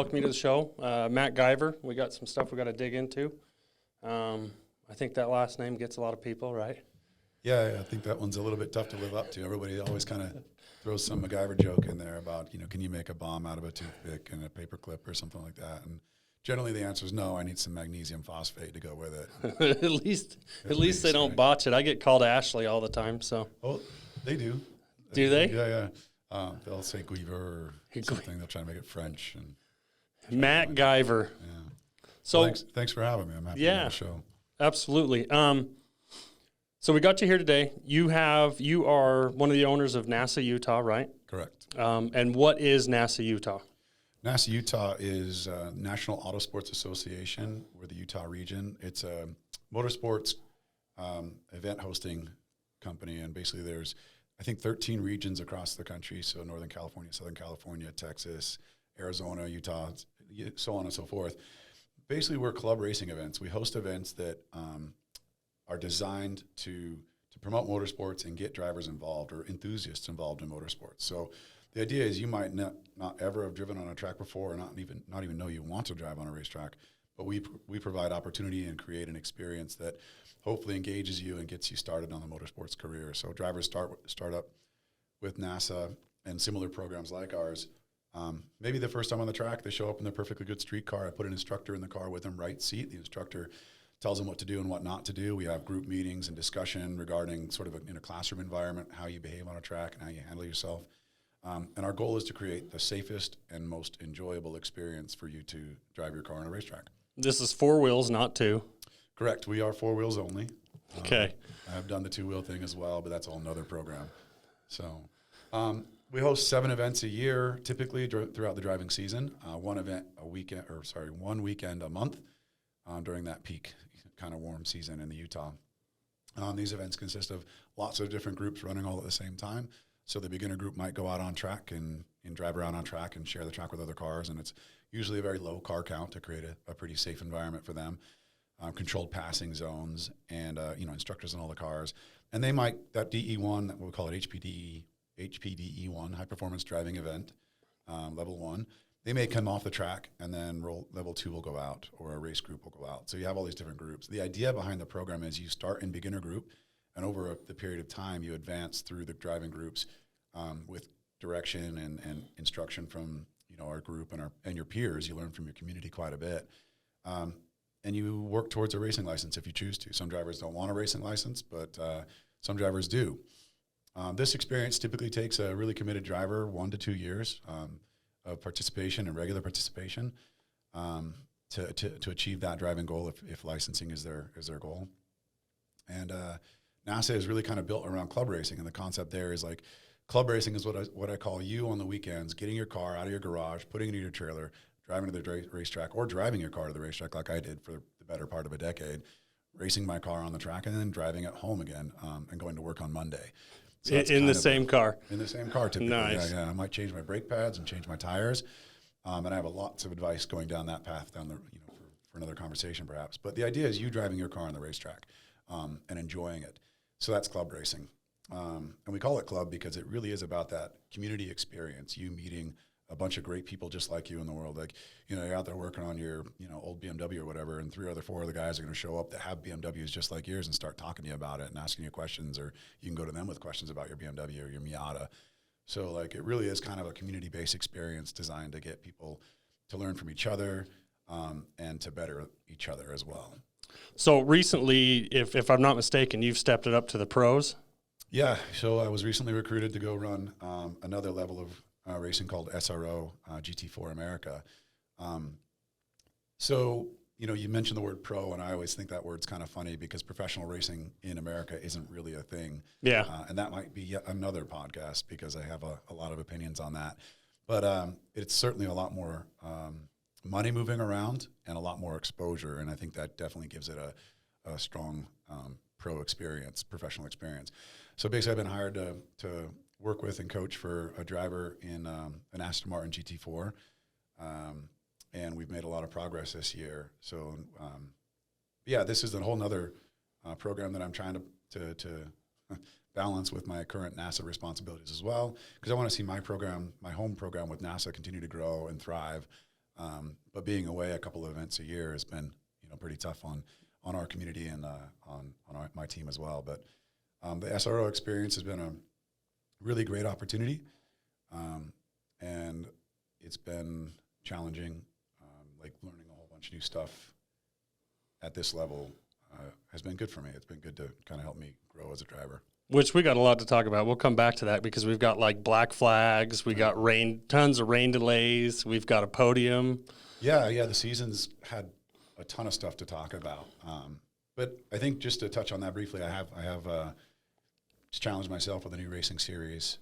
welcome you to the show. Matt Guiver, we got some stuff we got to dig into. I think that last name gets a lot of people, right? Yeah, I think that one's a little bit tough to live up to. Everybody always kind of throws some MacGyver joke in there about, can you make a bomb out of a toothpick and a paper clip or something like that? And generally the answer is no, I need some magnesium phosphate to go with it. at least they don't botch it. I get called Ashley all the time, so. Oh, they do. Do they? Yeah. They'll say Guiver or something. They'll try to make it French. And Matt Guiver. Yeah. So well, thanks for having me. I'm happy to be on the show. Absolutely. So we got you here today. You are one of the owners of NASA Utah, right? Correct. And what is NASA Utah? NASA Utah is National Auto Sports Association. We're the Utah region. It's a motorsports event hosting company, and basically there's, I think, 13 regions across the country, so Northern California, Southern California, Texas, Arizona, Utah, so on and so forth. Basically, we're club racing events. We host events that are designed to promote motorsports and get drivers involved or enthusiasts involved in motorsports. So the idea is you might not ever have driven on a track before, or not even know you want to drive on a racetrack, but we provide opportunity and create an experience that hopefully engages you and gets you started on the motorsports career. So drivers start up with NASA and similar programs like ours. Maybe the first time on the track, they show up in their perfectly good street car. I put an instructor in the car with them, right seat. The instructor tells them what to do and what not to do. We have group meetings and discussion regarding sort of in a classroom environment, how you behave on a track and how you handle yourself. And our goal is to create the safest and most enjoyable experience for you to drive your car on a racetrack. This is 4 wheels, not 2. Correct. We are 4 wheels only. Okay. I've done the 2-wheel thing as well, but that's a whole nother program. So we host 7 events a year, typically throughout the driving season. One weekend a month during that peak kind of warm season in the Utah. These events consist of lots of different groups running all at the same time. So the beginner group might go out on track and drive around on track and share the track with other cars, and it's usually a very low car count to create a pretty safe environment for them. Controlled passing zones and instructors in all the cars. And they might, that DE1, that we'll call it HPDE1, High Performance Driving Event, Level 1, they may come off the track and then Level 2 will go out, or a race group will go out. So you have all these different groups. The idea behind the program is you start in beginner group, and over the period of time you advance through the driving groups with direction and instruction from our group and your peers. You learn from your community quite a bit. And you work towards a racing license if you choose to. Some drivers don't want a racing license, but some drivers do. This experience typically takes a really committed driver 1 to 2 years of participation and regular participation to achieve that driving goal if licensing is their goal. And NASA is really kind of built around club racing, and the concept there is like club racing is what I call you on the weekends, getting your car out of your garage, putting it in your trailer, driving to the racetrack, or driving your car to the racetrack like I did for the better part of a decade, racing my car on the track and then driving it home again and going to work on Monday. So in the same car? In the same car, typically. Nice. Yeah. I might change my brake pads and change my tires. And I have lots of advice going down that path for another conversation perhaps. But the idea is you driving your car on the racetrack and enjoying it. So that's club racing. And we call it club because it really is about that community experience, you meeting a bunch of great people just like you in the world. Like, you're out there working on your, old BMW or whatever, and 4 other guys are going to show up that have BMWs just like yours and start talking to you about it and asking you questions, or you can go to them with questions about your BMW or your Miata. So, like, it really is kind of a community-based experience designed to get people to learn from each other and to better each other as well. So recently, if I'm not mistaken, you've stepped it up to the pros? Yeah, so I was recently recruited to go run another level of racing called SRO, GT4 America. So, you mentioned the word pro, and I always think that word's kind of funny because professional racing in America isn't really a thing. Yeah. And that might be yet another podcast because I have a lot of opinions on that. But it's certainly a lot more money moving around and a lot more exposure, and I think that definitely gives it a strong professional experience. So basically I've been hired to work with and coach for a driver in an Aston Martin GT4, and we've made a lot of progress this year. So, this is a whole nother program that I'm trying to balance with my current NASA responsibilities as well, because I want to see my home program with NASA continue to grow and thrive, But being away a couple of events a year has been, pretty tough on our community and on my team as well. But the SRO experience has been a really great opportunity, and it's been challenging. Like learning a whole bunch of new stuff at this level has been good for me. It's been good to kind of help me grow as a driver. Which we got a lot to talk about. We'll come back to that because we've got like black flags, we got tons of rain delays, we've got a podium. Yeah, the season's had a ton of stuff to talk about. But I think just to touch on that briefly, I have just challenged myself with a new racing series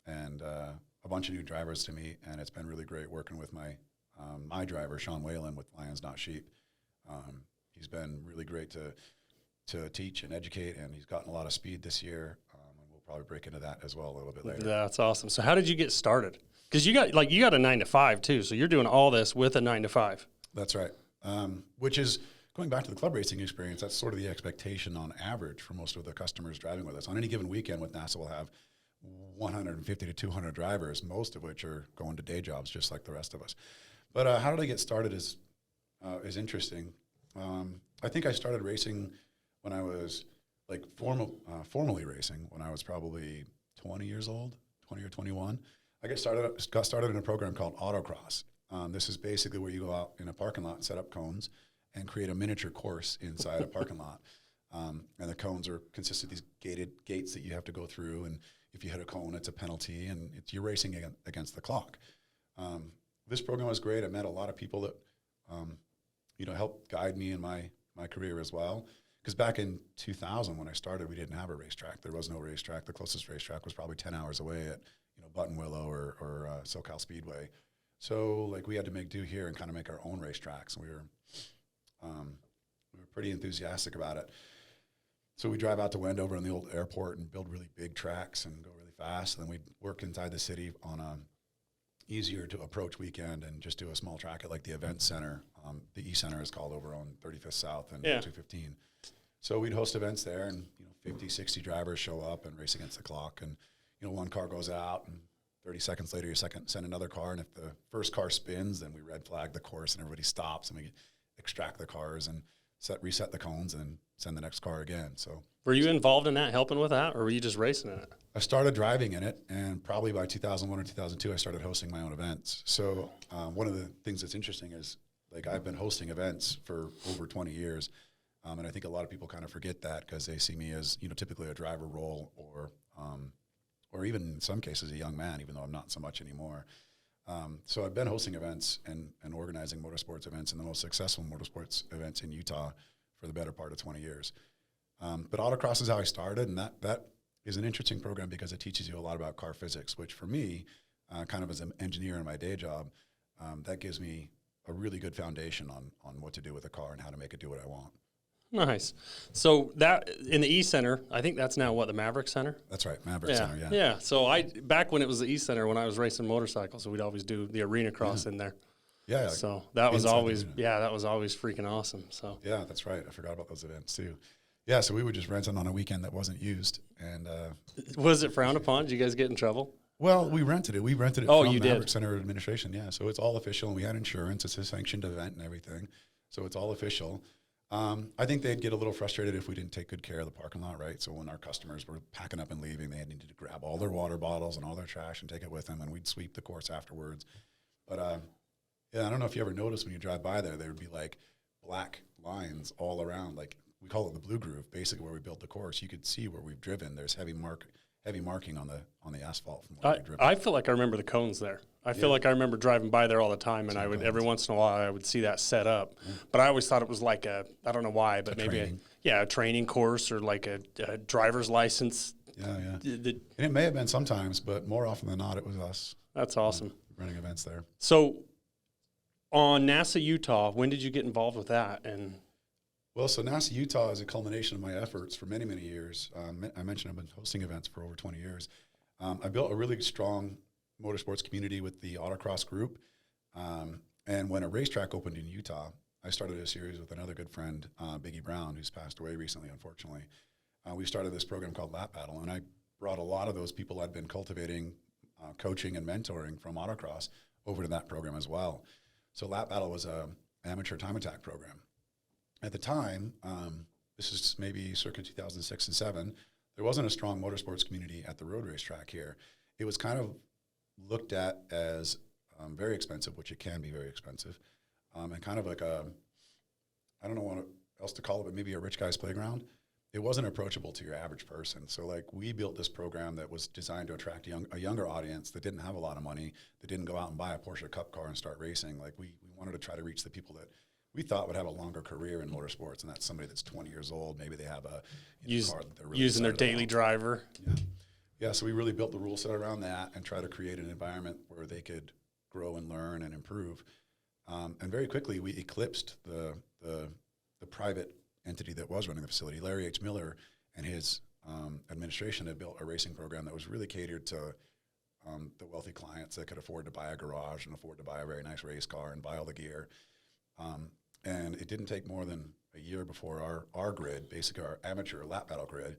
and a bunch of new drivers to meet, and it's been really great working with my driver, Sean Whalen, with Lions Not Sheep. He's been really great to teach and educate, and he's gotten a lot of speed this year, and we'll probably break into that as well a little bit later. That's awesome. So how did you get started? Because you got a 9-to-5 too, so you're doing all this with a 9-to-5. That's right. Which is going back to the club racing experience. That's sort of the expectation on average for most of the customers driving with us. On any given weekend with NASA, we'll have 150 to 200 drivers, most of which are going to day jobs just like the rest of us. But how did I get started is interesting. I think I started racing when I was like formally racing when I was probably 20 years old, 20 or 21. I got started in a program called autocross. This is basically where you go out in a parking lot and set up cones and create a miniature course inside a parking lot. And the cones consist of these gates that you have to go through, and if you hit a cone, it's a penalty, and you're racing against the clock. This program was great. I met a lot of people that helped guide me in my career as well. Because back in 2000, when I started, we didn't have a racetrack. There was no racetrack. The closest racetrack was probably 10 hours away at Buttonwillow or SoCal Speedway. So like we had to make do here and kind of make our own racetracks. And we were pretty enthusiastic about it. So we drive out to Wendover in the old airport and build really big tracks and go really fast. And then we'd work inside the city on a easier to approach weekend and just do a small track at like the event center. The E-Center is called over on 35th South and 215. So we'd host events there, and 50, 60 drivers show up and race against the clock. And one car goes out, and 30 seconds later, you send another car. And if the first car spins, then we red flag the course, and everybody stops, and we extract the cars and reset the cones and send the next car again. So were you involved in that, helping with that, or were you just racing in it? I started driving in it, and probably by 2001 or 2002, I started hosting my own events. So one of the things that's interesting is, like, I've been hosting events for over 20 years, and I think a lot of people kind of forget that because they see me as, typically a driver role or even in some cases a young man, even though I'm not so much anymore. So I've been hosting events and organizing motorsports events and the most successful motorsports events in Utah for the better part of 20 years. But autocross is how I started, and that is an interesting program because it teaches you a lot about car physics, which for me, kind of as an engineer in my day job, that gives me a really good foundation on what to do with a car and how to make it do what I want. Nice. So that in the E-Center, I think that's now the Maverick Center? That's right, Maverick Center, yeah. Yeah, so back when it was the E-Center, when I was racing motorcycles, so we'd always do the arena cross in there. Yeah. So that was always freaking awesome. So yeah, that's right. I forgot about those events too. Yeah, so we would just rent it on a weekend that wasn't used. And was it frowned upon? Did you guys get in trouble? Well, we rented it. from you Maverick did? Center administration, yeah. So it's all official, and we had insurance. It's a sanctioned event and everything. So it's all official. I think they'd get a little frustrated if we didn't take good care of the parking lot, right? So when our customers were packing up and leaving, they needed to grab all their water bottles and all their trash and take it with them, and we'd sweep the course afterwards. But yeah, I don't know if you ever noticed when you drive by there would be like black lines all around. Like we call it the blue groove, basically where we built the course. You could see where we've driven. There's heavy marking on the asphalt from where we've driven. I feel like I remember the cones there. I feel like I remember driving by there all the time, and I would every once in a while I would see that set up. But I always thought it was like I don't know why, but maybe a training course or like a driver's license. Yeah. And it may have been sometimes, but more often than not, it was us. That's awesome. Running events there. So on NASA Utah, when did you get involved with that? Well, so NASA Utah is a culmination of my efforts for many, many years. I mentioned I've been hosting events for over 20 years. I built a really strong motorsports community with the autocross group. And when a racetrack opened in Utah, I started a series with another good friend, Biggie Brown, who's passed away recently, unfortunately. We started this program called Lap Battle, and I brought a lot of those people I'd been cultivating, coaching and mentoring from autocross over to that program as well. So lap battle was a amateur time attack program. At the time, this is maybe circa 2006 and 7, there wasn't a strong motorsports community at the road race track here. It was kind of looked at as very expensive, which it can be very expensive, and kind of like I don't know what else to call it, but maybe a rich guy's playground. It wasn't approachable to your average person. So like we built this program that was designed to attract a younger audience that didn't have a lot of money, that didn't go out and buy a Porsche Cup car and start racing. Like we wanted to try to reach the people that we thought would have a longer career in motorsports, and that's somebody that's 20 years old. Maybe they have a car that they're really using their excited daily about. driver. Yeah, so we really built the rule set around that and try to create an environment where they could grow and learn and improve. And very quickly, we eclipsed the private entity that was running the facility. Larry H. Miller and his administration had built a racing program that was really catered to the wealthy clients that could afford to buy a garage and afford to buy a very nice race car and buy all the gear. And it didn't take more than a year before our grid, basically our amateur lap battle grid,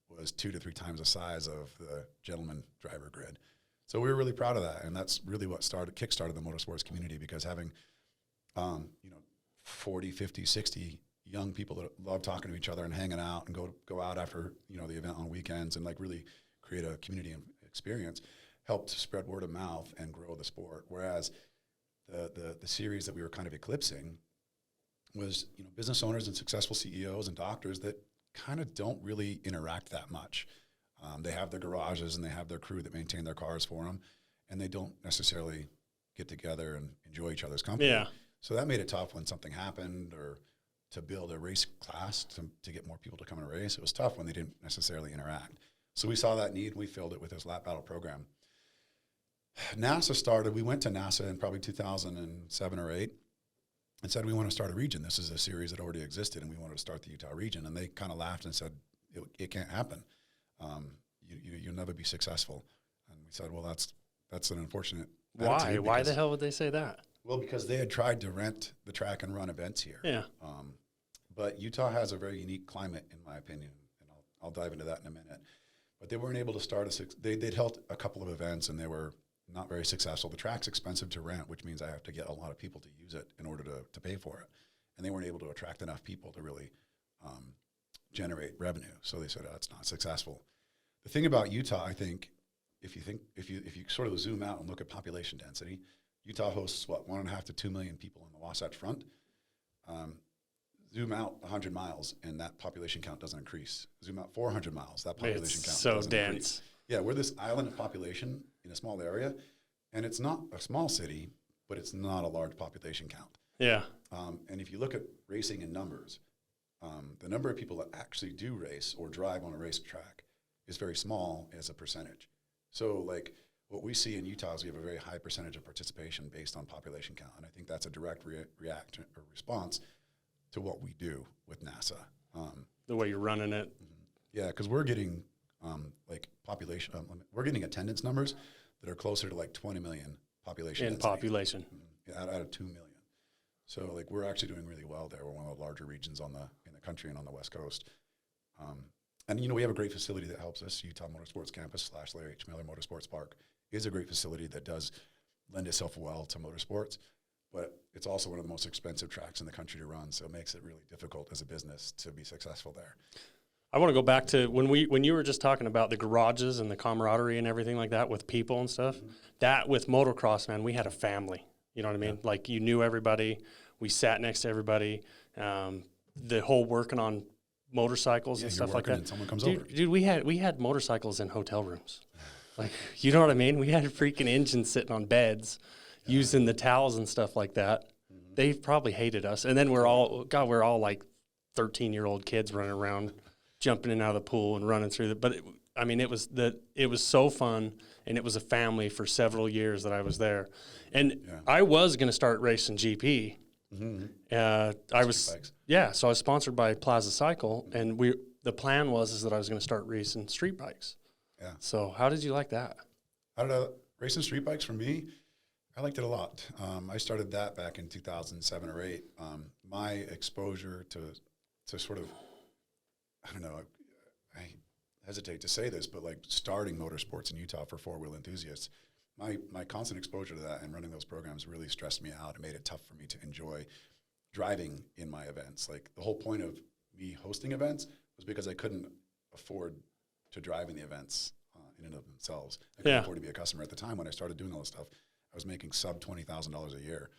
was 2 to 3 times the size of the gentleman driver grid. So we were really proud of that, and that's really what kickstarted the motorsports community, because having 40, 50, 60 young people that love talking to each other and hanging out and go out after the event on weekends and like really create a community experience helped spread word of mouth and grow the sport. Whereas the series that we were kind of eclipsing was business owners and successful CEOs and doctors that kind of don't really interact that much. They have their garages and they have their crew that maintain their cars for them, and they don't necessarily get together and enjoy each other's company. Yeah. So that made it tough when something happened, or to build a race class to get more people to come and race. It was tough when they didn't necessarily interact. So we saw that need and we filled it with this lap battle program. NASA started, we went to NASA in probably 2007 or 8 and said, we want to start a region. This is a series that already existed and we wanted to start the Utah region. And they kind of laughed and said, it can't happen. You'll never be successful. And we said, well, that's an unfortunate Why? Why the hell would they say that? Well, because they had tried to rent the track and run events here. Yeah. But Utah has a very unique climate, in my opinion, and I'll dive into that in a minute. But they weren't able to start they'd held a couple of events, and they were not very successful. The track's expensive to rent, which means I have to get a lot of people to use it in order to pay for it. And they weren't able to attract enough people to really generate revenue. So they said, oh, it's not successful. The thing about Utah, I think, if you sort of zoom out and look at population density, Utah hosts, 1.5 to 2 million people in the Wasatch Front. Zoom out 100 miles, and that population count doesn't increase. Zoom out 400 miles, that population count doesn't dense. Increase. Yeah, we're this island of population in a small area, and it's not a small city, but it's not a large population count. Yeah. And if you look at racing in numbers, the number of people that actually do race or drive on a racetrack is very small as a percentage. So, like, what we see in Utah is we have a very high percentage of participation based on population count, and I think that's a direct reaction or response to what we do with NASA. The way you're running it. Yeah, because we're getting population. We're getting attendance numbers that are closer to like 20 million population. In density. Population. Out of 2 million. So like we're actually doing really well there. We're one of the larger regions in the country and on the West Coast. And we have a great facility that helps us. Utah Motorsports Campus / Larry H. Miller Motorsports Park is a great facility that does lend itself well to motorsports, but it's also one of the most expensive tracks in the country to run, so it makes it really difficult as a business to be successful there. I want to go back to when you were just talking about the garages and the camaraderie and everything like that with people and stuff. Mm-hmm. That with motocross, man, we had a family. You know what I mean? Yeah. Like you knew everybody. We sat next to everybody. The whole working on motorcycles and stuff like that. And someone comes over. Dude, we had motorcycles in hotel rooms. Like, you know what I mean? We had freaking engines sitting on beds, using the towels and stuff like that. Mm-hmm. They probably hated us. And then we're all like 13-year-old kids running around, jumping in and out of the pool and running through But it was so fun, and it was a family for several years that I was there. And I was going to start racing GP. Mm-hmm. So I was sponsored by Plaza Cycle, and the plan was that I was going to start racing street bikes. Yeah. So how did you like that? Racing street bikes for me, I liked it a lot. I started that back in 2007 or 8. My exposure to sort of, I don't know, I hesitate to say this, but like starting motorsports in Utah for four-wheel enthusiasts, my constant exposure to that and running those programs really stressed me out and made it tough for me to enjoy driving in my events. Like the whole point of me hosting events was because I couldn't afford to drive in the events in and of themselves. I couldn't afford to be a customer at the time when I started doing all this stuff. I was making sub $20,000 a year.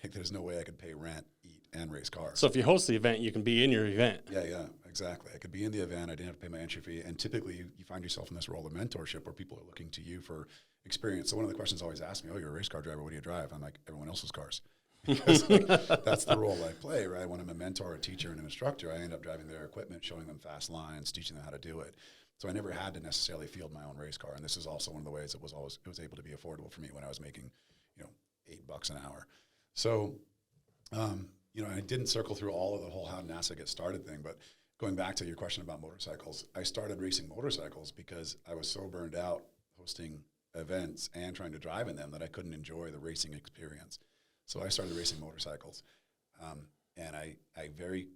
Like there's no way I could pay rent, eat, and race cars. So if you host the event, you can be in your event. Yeah, exactly. I could be in the event. I didn't have to pay my entry fee. And typically you find yourself in this role of mentorship where people are looking to you for experience. So one of the questions always asked me, oh, you're a race car driver. What do you drive? I'm like, everyone else's cars. Because like, that's the role I play, right? When I'm a mentor, a teacher, and an instructor, I end up driving their equipment, showing them fast lines, teaching them how to do it. So I never had to necessarily field my own race car. And this is also one of the ways it was able to be affordable for me when I was making, $8 an hour. So, I didn't circle through all of the whole how NASA get started thing, but going back to your question about motorcycles, I started racing motorcycles because I was so burned out hosting events and trying to drive in them that I couldn't enjoy the racing experience. So I started racing motorcycles, and I very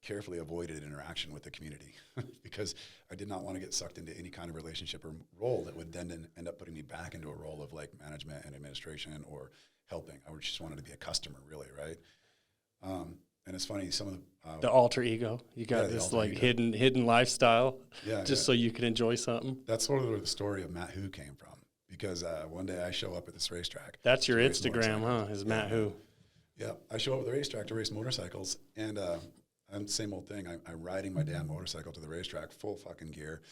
carefully avoided interaction with the community because I did not want to get sucked into any kind of relationship or role that would then end up putting me back into a role of like management and administration or helping. I just wanted to be a customer, really, right? And it's funny, some of the alter ego. You got this like ego. hidden lifestyle, so you can enjoy something. That's sort of where the story of Matt Who came from. Because one day I show up at this racetrack. That's your Instagram, huh? Is Matt Who? Yeah, I show up at the racetrack to race motorcycles, and I'm the same old thing. I'm riding my damn motorcycle to the racetrack, full fucking gear.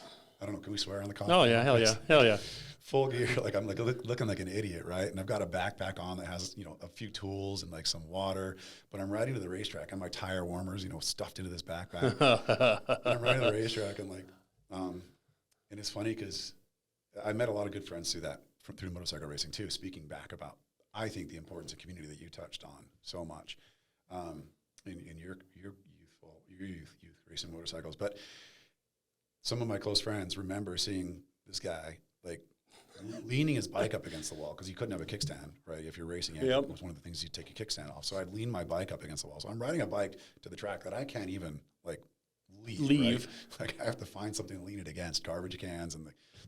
I don't know, can we swear on the call? Oh, yeah, hell yeah. Full gear, like I'm like looking like an idiot, right? And I've got a backpack on that has, a few tools and like some water, but I'm riding to the racetrack and my tire warmers, stuffed into this backpack. And I'm riding to the racetrack and and it's funny because I met a lot of good friends through motorcycle racing too, speaking back about, I think, the importance of community that you touched on so much in your youth racing motorcycles. But some of my close friends remember seeing this guy like leaning his bike up against the wall because you couldn't have a kickstand, right? If you're racing, it was one of the things you take your kickstand off. So I'd lean my bike up against the wall. So I'm riding a bike to the track that I can't even like leave. Right? Like I have to find something to lean it against, garbage cans,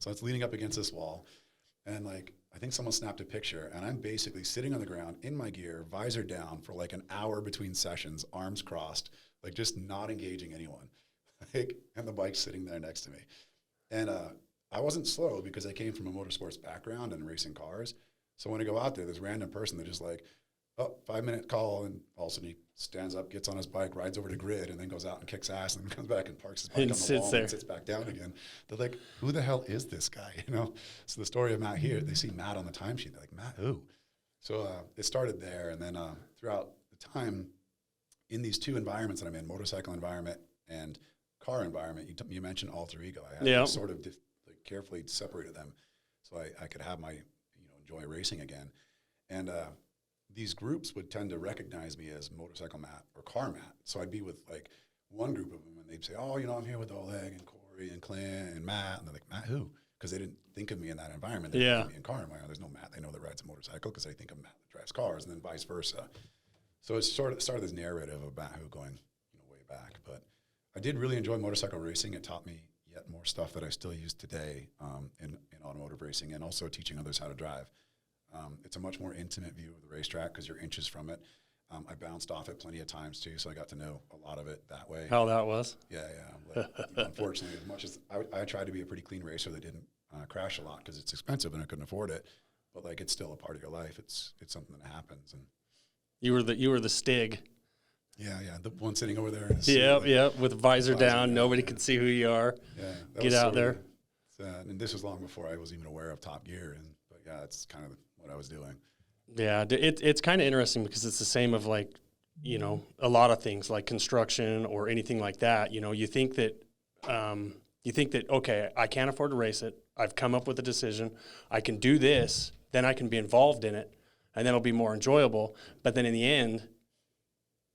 so it's leaning up against this wall. And like I think someone snapped a picture, and I'm basically sitting on the ground in my gear, visor down for like an hour between sessions, arms crossed, like just not engaging anyone. And the bike's sitting there next to me. And I wasn't slow because I came from a motorsports background and racing cars. So when I go out there, this random person that just like, 5-minute call, and all of a sudden he stands up, gets on his bike, rides over to grid, and then goes out and kicks ass, and then comes back and parks his bike on the wall and sits back down again. They're like, who the hell is this guy? So the story of Matt here, they see Matt on the timesheet. They're like, Matt who? So it started there, and then throughout the time in these two environments that I'm in, motorcycle environment and car environment, you mentioned alter ego. I had sort of carefully separated them so I could have my enjoy racing again. And these groups would tend to recognize me as motorcycle Matt or car Matt. So I'd be with like one group of them, and they'd say, oh, I'm here with Oleg and Corey and Clint and Matt. And they're like, Matt who? Because they didn't think of me in that environment. They think of me in car environment. There's no Matt they know that rides a motorcycle because they think of Matt that drives cars, and then vice versa. So it started this narrative of Matt who going way back. But I did really enjoy motorcycle racing. It taught me yet more stuff that I still use today in automotive racing, and also teaching others how to drive. It's a much more intimate view of the racetrack because you're inches from it. I bounced off it plenty of times too, so I got to know a lot of it that way. How that was? Yeah. Like, unfortunately, as much as I tried to be a pretty clean racer that didn't crash a lot because it's expensive and I couldn't afford it, but like it's still a part of your life. It's something that happens. And you were the Stig. Yeah, the one sitting over there. With visor down, nobody could see who you are. Yeah, get out there. And this was long before I was even aware of Top Gear, but it's kind of what I was doing. Yeah, it's kind of interesting because it's the same of like, a lot of things like construction or anything like that. You think that okay, I can't afford to race it. I've come up with a decision. I can do this, then I can be involved in it, and then it'll be more enjoyable. But then in the end,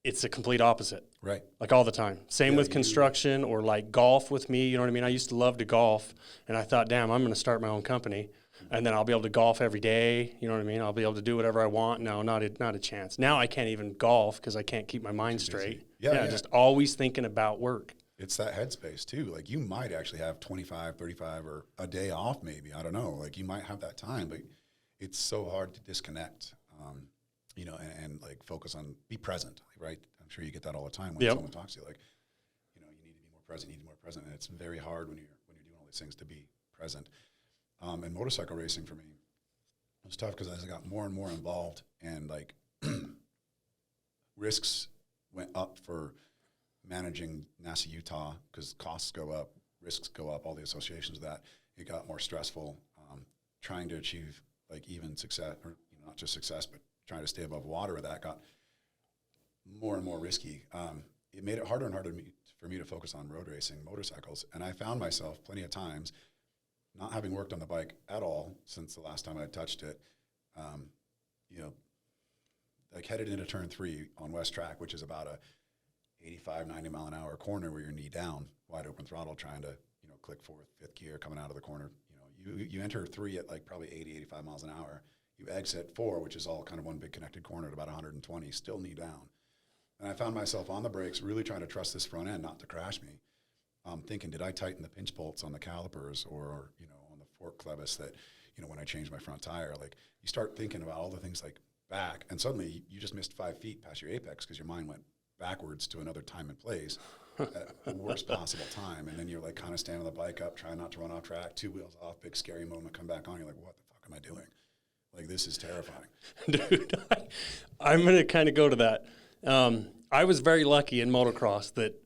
it's the complete opposite. Right. Like all the time. Same with construction or like golf with me. You know what I mean? I used to love to golf, and I thought, damn, I'm going to start my own company, and then I'll be able to golf every day. You know what I mean? I'll be able to do whatever I want. No, not a chance. Now I can't even golf because I can't keep my mind straight. Yeah, just always thinking about work. It's that headspace too. Like you might actually have 25, 35 or a day off maybe. I don't know. Like you might have that time, but it's so hard to disconnect, and like focus on, be present, right? I'm sure you get that all the time when someone talks to you, like, you need to be more present, you need to be more present. And it's very hard when you're doing all these things to be present. And motorcycle racing for me was tough because as I got more and more involved, and like risks went up for managing NASA Utah because costs go up, risks go up, all the associations of that. It got more stressful trying to achieve like even success, or not just success, but trying to stay above water. That got more and more risky. It made it harder and harder for me to focus on road racing motorcycles. And I found myself plenty of times not having worked on the bike at all since the last time I touched it, like headed into turn 3 on West Track, which is about a 85, 90 mile an hour corner where you're knee down, wide open throttle, trying to, click fourth, fifth gear coming out of the corner. You enter 3 at like probably 80, 85 miles an hour. You exit 4, which is all kind of one big connected corner at about 120, still knee down. And I found myself on the brakes, really trying to trust this front end not to crash me. Thinking, did I tighten the pinch bolts on the calipers or on the fork clevis that, when I changed my front tire? Like, you start thinking about all the things like back, and suddenly you just missed 5 feet past your apex because your mind went backwards to another time and place at the worst possible time. And then you're like kind of standing the bike up, trying not to run off track, 2 wheels off, big scary moment, come back on. You're like, what the fuck am I doing? Like, this is terrifying. Dude, I'm going to kind of go to that. I was very lucky in motocross that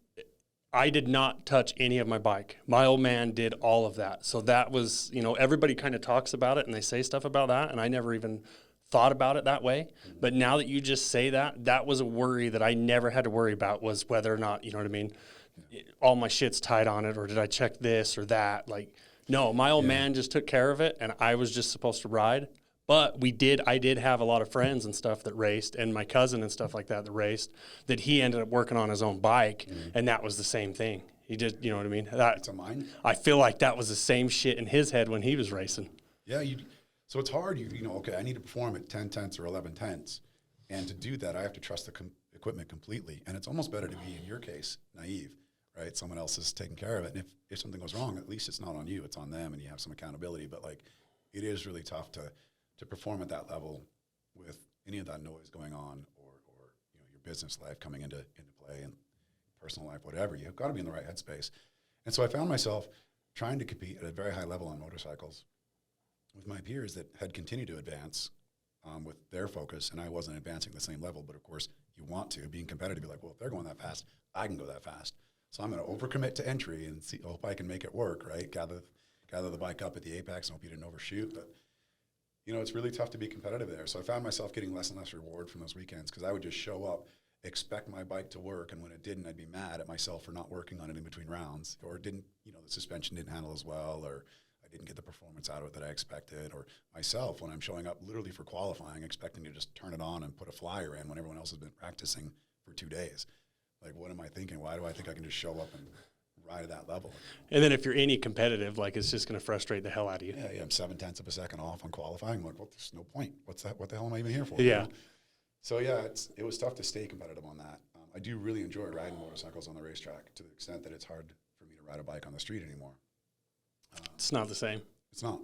I did not touch any of my bike. My old man did all of that. So that was, everybody kind of talks about it and they say stuff about that, and I never even thought about it that way. But now that you just say that, that was a worry that I never had to worry about, was whether or not, you know what I mean, all my shit's tied on it, or did I check this or that? Like, no, my old man just took care of it, and I was just supposed to ride. But I did have a lot of friends and stuff that raced, and my cousin and stuff like that raced, that he ended up working on his own bike, and that was the same thing. He did, you know what I mean? It's a mine. I feel like that was the same shit in his head when he was racing. Yeah, so it's hard. Okay, I need to perform at 10 tenths or 11 tenths, and to do that, I have to trust the equipment completely. And it's almost better to be, in your case, naive, right? Someone else is taking care of it, and if something goes wrong, at least it's not on you; it's on them, and you have some accountability. But like, it is really tough to perform at that level with any of that noise going on, or your business life coming into play, and personal life, whatever. You've got to be in the right headspace. And so I found myself trying to compete at a very high level on motorcycles with my peers that had continued to advance with their focus, and I wasn't advancing the same level. But of course, you want to, being competitive, be like, well, if they're going that fast, I can go that fast. So I'm going to overcommit to entry and hope I can make it work, right? Gather the bike up at the apex and hope you didn't overshoot. But it's really tough to be competitive there. So I found myself getting less and less reward from those weekends, because I would just show up, expect my bike to work, and when it didn't, I'd be mad at myself for not working on it in between rounds, or the suspension didn't handle as well, or I didn't get the performance out of it that I expected, or myself when I'm showing up literally for qualifying, expecting to just turn it on and put a flyer in when everyone else has been practicing for 2 days. Like, what am I thinking? Why do I think I can just show up and ride at that level? And then if you're any competitive, like, it's just going to frustrate the hell out of you. Yeah, I'm 7 tenths of a second off on qualifying. I'm like, well, there's no point. What's that? What the hell am I even here for? Yeah. So yeah, it was tough to stay competitive on that. I do really enjoy riding motorcycles on the racetrack, to the extent that it's hard for me to ride a bike on the street anymore. It's not the same. It's not.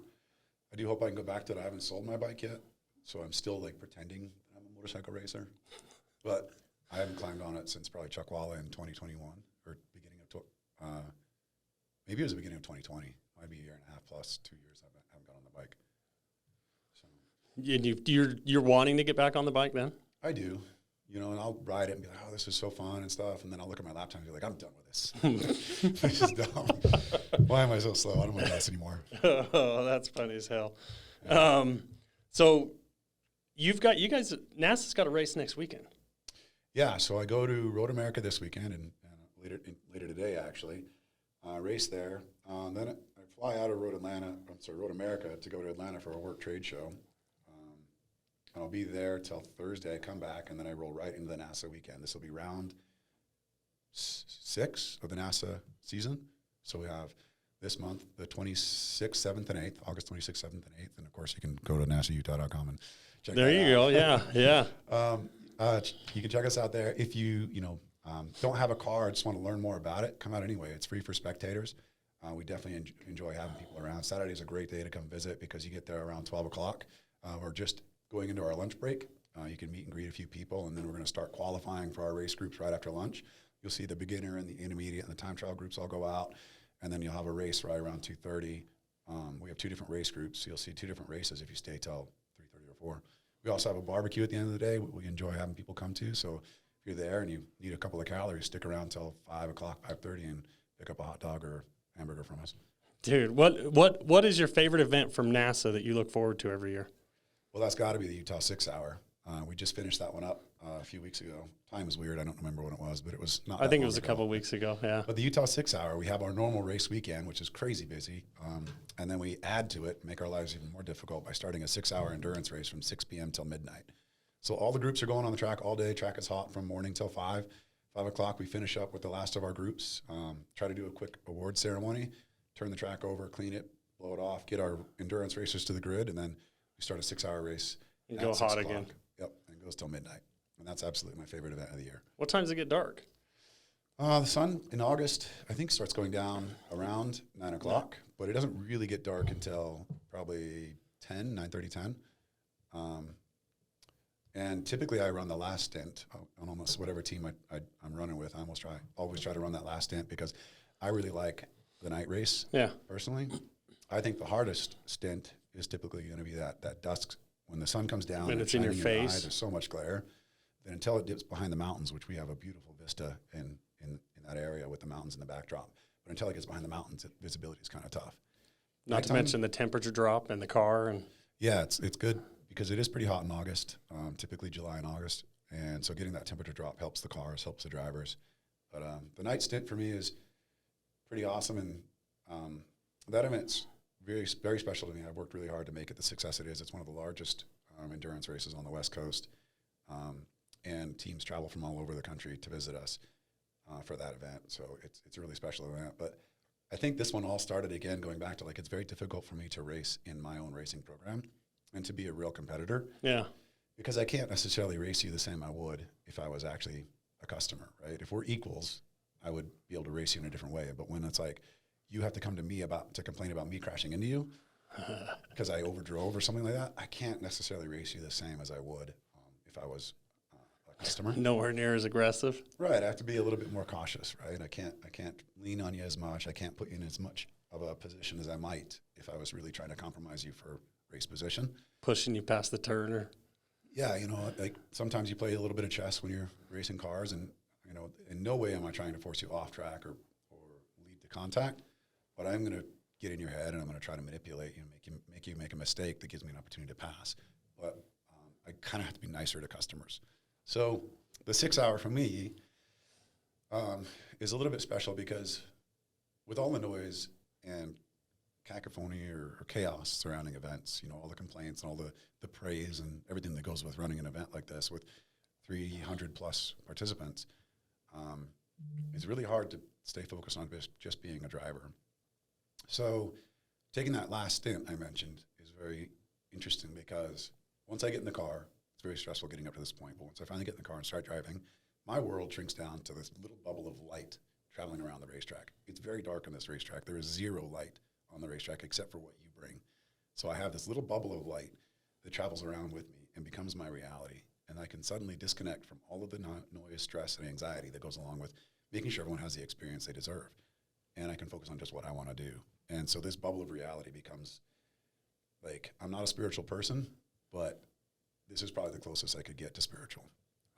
I do hope I can go back to it. I haven't sold my bike yet, so I'm still like pretending I'm a motorcycle racer. But I haven't climbed on it since probably Chuckwalla in 2021, or beginning of maybe it was the beginning of 2020. Might be a year and a half plus, 2 years I haven't got on the bike. So. And you're wanting to get back on the bike then? I do. And I'll ride it and be like, oh, this is so fun and stuff. And then I'll look at my laptop and be like, I'm done with this. This is dumb. Why am I so slow? I don't want to do this anymore. Oh, that's funny as hell. Yeah. So you guys, NASA's got a race next weekend. Yeah, so I go to Road America this weekend, and later today, actually, race there. Then I fly out of Road America to go to Atlanta for a work trade show. And I'll be there till Thursday. I come back, and then I roll right into the NASA weekend. This will be round 6 of the NASA season. So we have this month, the 26th, 7th, and 8th, August 26th, 7th, and 8th. And, of course, you can go to nasautah.com and check there that out. There you go, yeah. You can check us out there. If you, don't have a car or just want to learn more about it, come out anyway. It's free for spectators. We definitely enjoy having people around. Saturday is a great day to come visit because you get there around 12 o'clock. We're just going into our lunch break. You can meet and greet a few people, and then we're going to start qualifying for our race groups right after lunch. You'll see the beginner and the intermediate and the time trial groups all go out, and then you'll have a race right around 2:30. We have 2 different race groups, so you'll see 2 different races if you stay till 3:30 or 4. We also have a barbecue at the end of the day. We enjoy having people come to, so if you're there and you need a couple of calories, stick around till 5 o'clock, 5:30, and pick up a hot dog or hamburger from us. Dude, what is your favorite event from NASA that you look forward to every year? Well, that's got to be the Utah 6 Hour. We just finished that one up a few weeks ago. Time is weird. I don't remember when it was, but it was not. I think it was a couple of weeks ago. Yeah. But the Utah 6 Hour, we have our normal race weekend, which is crazy busy, and then we add to it, make our lives even more difficult by starting a 6-hour endurance race from 6 p.m. till midnight. So all the groups are going on the track all day. Track is hot from morning till 5. 5 o'clock, we finish up with the last of our groups. Try to do a quick award ceremony, turn the track over, clean it, blow it off, get our endurance racers to the grid, and then we start a 6-hour race. And go hot again. Yep, and it goes till midnight. And that's absolutely my favorite event of the year. What time does it get dark? The sun in August, I think, starts going down around 9 o'clock, but it doesn't really get dark until probably 9:30, 10. And typically I run the last stint on almost whatever team I'm running with. I always try to run that last stint because I really like the night race. Yeah. Personally, I think the hardest stint is typically going to be that dusk when the sun comes down and it's in your face. There's so much glare. Then until it dips behind the mountains, which we have a beautiful vista in that area with the mountains in the backdrop. But until it gets behind the mountains, visibility is kind of tough. Not to mention the temperature drop in the car. And yeah, it's good because it is pretty hot in August, typically July and August. And so getting that temperature drop helps the cars, helps the drivers. But the night stint for me is pretty awesome. And that event's very, very special to me. I've worked really hard to make it the success it is. It's one of the largest endurance races on the West Coast. And teams travel from all over the country to visit us for that event. So it's a really special event. But I think this one all started, again, going back to, it's very difficult for me to race in my own racing program and to be a real competitor. Yeah. Because I can't necessarily race you the same I would if I was actually a customer, right? If we're equals, I would be able to race you in a different way. But when it's like, you have to come to me to complain about me crashing into you because I overdrove or something like that, I can't necessarily race you the same as I would if I was a customer. Nowhere near as aggressive. Right. I have to be a little bit more cautious, right? I can't lean on you as much. I can't put you in as much of a position as I might if I was really trying to compromise you for race position. Pushing you past the turn. Yeah, sometimes you play a little bit of chess when you're racing cars, and in no way am I trying to force you off track or lead to contact, but I'm going to get in your head and I'm going to try to manipulate you and make you make a mistake that gives me an opportunity to pass. But I kind of have to be nicer to customers. So the 6 hour for me is a little bit special because with all the noise and cacophony or chaos surrounding events, all the complaints and all the praise and everything that goes with running an event like this with 300 plus participants, it's really hard to stay focused on just being a driver. So taking that last stint I mentioned is very interesting because once I get in the car, it's very stressful getting up to this point, but once I finally get in the car and start driving, my world shrinks down to this little bubble of light traveling around the racetrack. It's very dark on this racetrack. There is zero light on the racetrack except for what you bring. So I have this little bubble of light that travels around with me and becomes my reality. And I can suddenly disconnect from all of the noise, stress, and anxiety that goes along with making sure everyone has the experience they deserve. And I can focus on just what I want to do. And so this bubble of reality becomes I'm not a spiritual person, but this is probably the closest I could get to spiritual.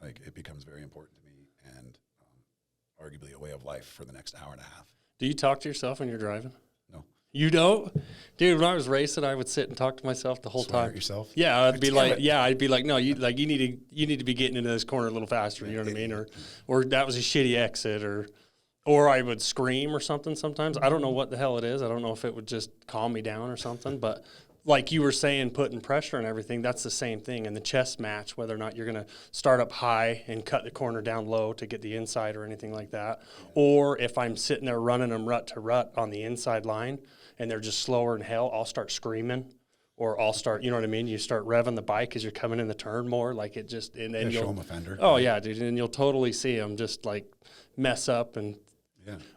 It becomes very important to me and arguably a way of life for the next hour and a half. Do you talk to yourself when you're driving? No. You don't? Dude, when I was racing, I would sit and talk to myself the whole Swear time. at yourself? Yeah, I'd be like, no, you need to be getting into this corner a little faster, you know what I mean? Or that was a shitty exit, or I would scream or something sometimes. I don't know what the hell it is. I don't know if it would just calm me down or something, but like you were saying, putting pressure and everything, that's the same thing in the chess match, whether or not you're going to start up high and cut the corner down low to get the inside or anything like that. Or if I'm sitting there running them rut to rut on the inside line and they're just slower than hell, I'll start screaming or I'll start, you know what I mean? You start revving the bike as you're coming in the turn more, and then you'll show them a fender. Oh, yeah, dude, and you'll totally see them just mess up and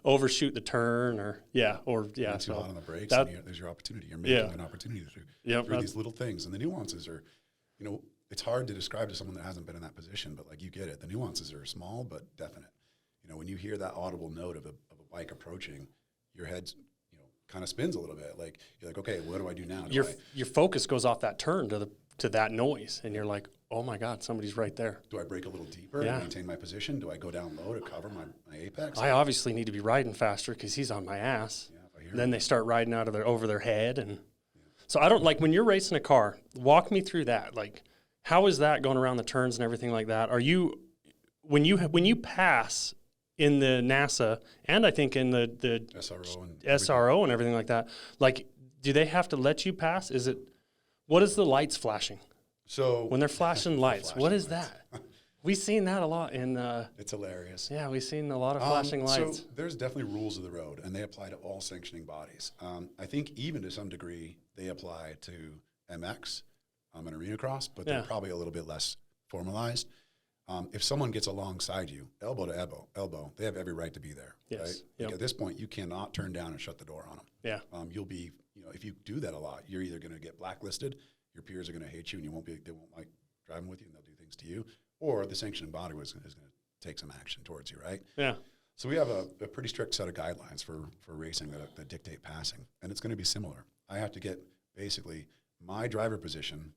overshoot the turn or too hot on the brakes, and there's your opportunity. You're making an opportunity through these little things, and the nuances are, it's hard to describe to someone that hasn't been in that position, but like you get it. The nuances are small but definite. When you hear that audible note of a bike approaching, your head, kind of spins a little bit. Like you're like, okay, what do I do now? Your focus goes off that turn to that noise, and you're like, oh my God, somebody's right there. Do I brake a little deeper to maintain my position? Do I go down low to cover my apex? I obviously need to be riding faster because he's on my ass. Then they start riding over their head, and so I don't like when you're racing a car. Walk me through that. Like, how is that going around the turns and everything like that? Are you when you pass in the NASA and I think in the SRO and everything like that? Like, do they have to let you pass? What is the lights flashing? So when they're flashing lights, what is that? We've seen that a lot in. It's hilarious. Yeah, we've seen a lot of flashing lights. So there's definitely rules of the road, and they apply to all sanctioning bodies. I think even to some degree they apply to MX and arena cross, but they're probably a little bit less formalized. If someone gets alongside you, elbow to elbow, they have every right to be there. Yes. Right? Like at this point, you cannot turn down and shut the door on them. Yeah. You'll be, if you do that a lot, you're either going to get blacklisted, your peers are going to hate you, and they won't like driving with you, and they'll do things to you, or the sanctioning body is going to take some action towards you, right? Yeah. So we have a pretty strict set of guidelines for racing that dictate passing, and it's going to be similar. I have to get basically my driver position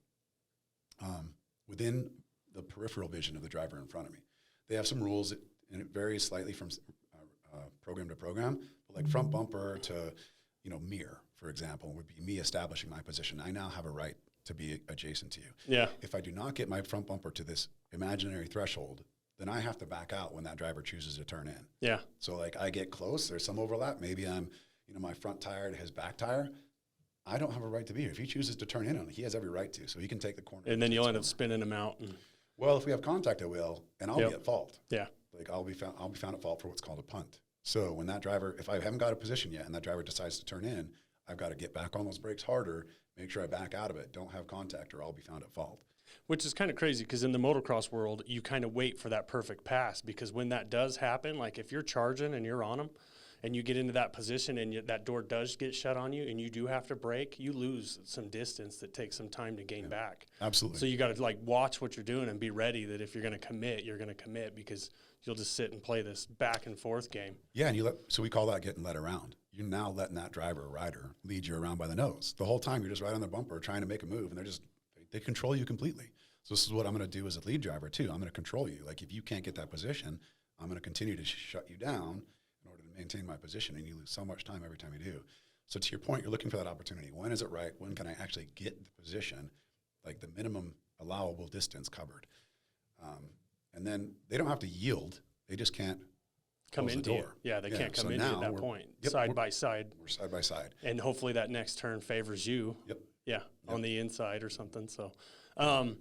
within the peripheral vision of the driver in front of me. They have some rules, and it varies slightly from program to program, but like front bumper to, mirror, for example, would be me establishing my position. I now have a right to be adjacent to you. Yeah. If I do not get my front bumper to this imaginary threshold, then I have to back out when that driver chooses to turn in. Yeah. So like I get close, there's some overlap. Maybe I'm, my front tire to his back tire. I don't have a right to be here. If he chooses to turn in on it, he has every right to. So he can take the corner. And then you'll end up spinning him out. Well, if we have contact, I will, and I'll be at fault. Yeah. Like I'll be found at fault for what's called a punt. So when that driver, if I haven't got a position yet and that driver decides to turn in, I've got to get back on those brakes harder, make sure I back out of it, don't have contact, or I'll be found at fault. Which is kind of crazy because in the motocross world, you kind of wait for that perfect pass, because when that does happen, like if you're charging and you're on them and you get into that position and that door does get shut on you and you do have to brake, you lose some distance that takes some time to gain back. Absolutely. So you got to like watch what you're doing and be ready that if you're going to commit, you're going to commit, because you'll just sit and play this back and forth game. Yeah, and so we call that getting led around. You're now letting that driver or rider lead you around by the nose. The whole time you're just right on their bumper trying to make a move, and they control you completely. So this is what I'm going to do as a lead driver too. I'm going to control you. Like if you can't get that position, I'm going to continue to shut you down in order to maintain my position, and you lose so much time every time you do. So to your point, you're looking for that opportunity. When is it right? When can I actually get the position, like the minimum allowable distance covered? And then they don't have to yield. They just can't come into the door. Yeah, they can't come into at that point. Side by side. We're side by side. And hopefully that next turn favors you. Yep. Yeah, on the inside or something. So, well,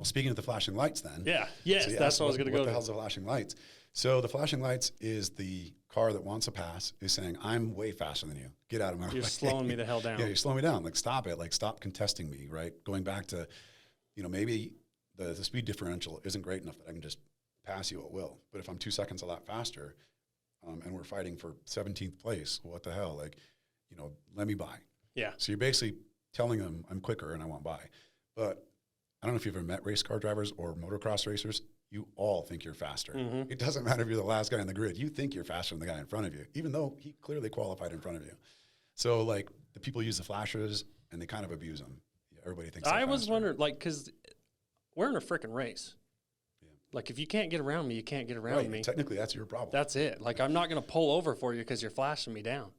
speaking of the flashing lights then. Yeah, yes, that's what I was going to go to. What the hell's the flashing lights? So the flashing lights is the car that wants a pass is saying, I'm way faster than you. Get out of my way. You're slowing me the hell down. Yeah, you're slowing me down. Like, stop it. Like, stop contesting me, right? Going back to, maybe the speed differential isn't great enough that I can just pass you at will. But if I'm 2 seconds a lap faster and we're fighting for 17th place, well, what the hell? Like, let me by. Yeah. So you're basically telling them I'm quicker and I want by. But I don't know if you've ever met race car drivers or motocross racers. You all think you're faster. Mm-hmm. It doesn't matter if you're the last guy on the grid. You think you're faster than the guy in front of you, even though he clearly qualified in front of you. So, like, the people use the flashers, and they kind of abuse them. Yeah, everybody thinks they're I was faster. wondering, like, because we're in a freaking race. Yeah. Like, if you can't get around me, you can't get around me. Technically, that's your problem. That's it. Like, I'm not going to pull over for you because you're flashing me down.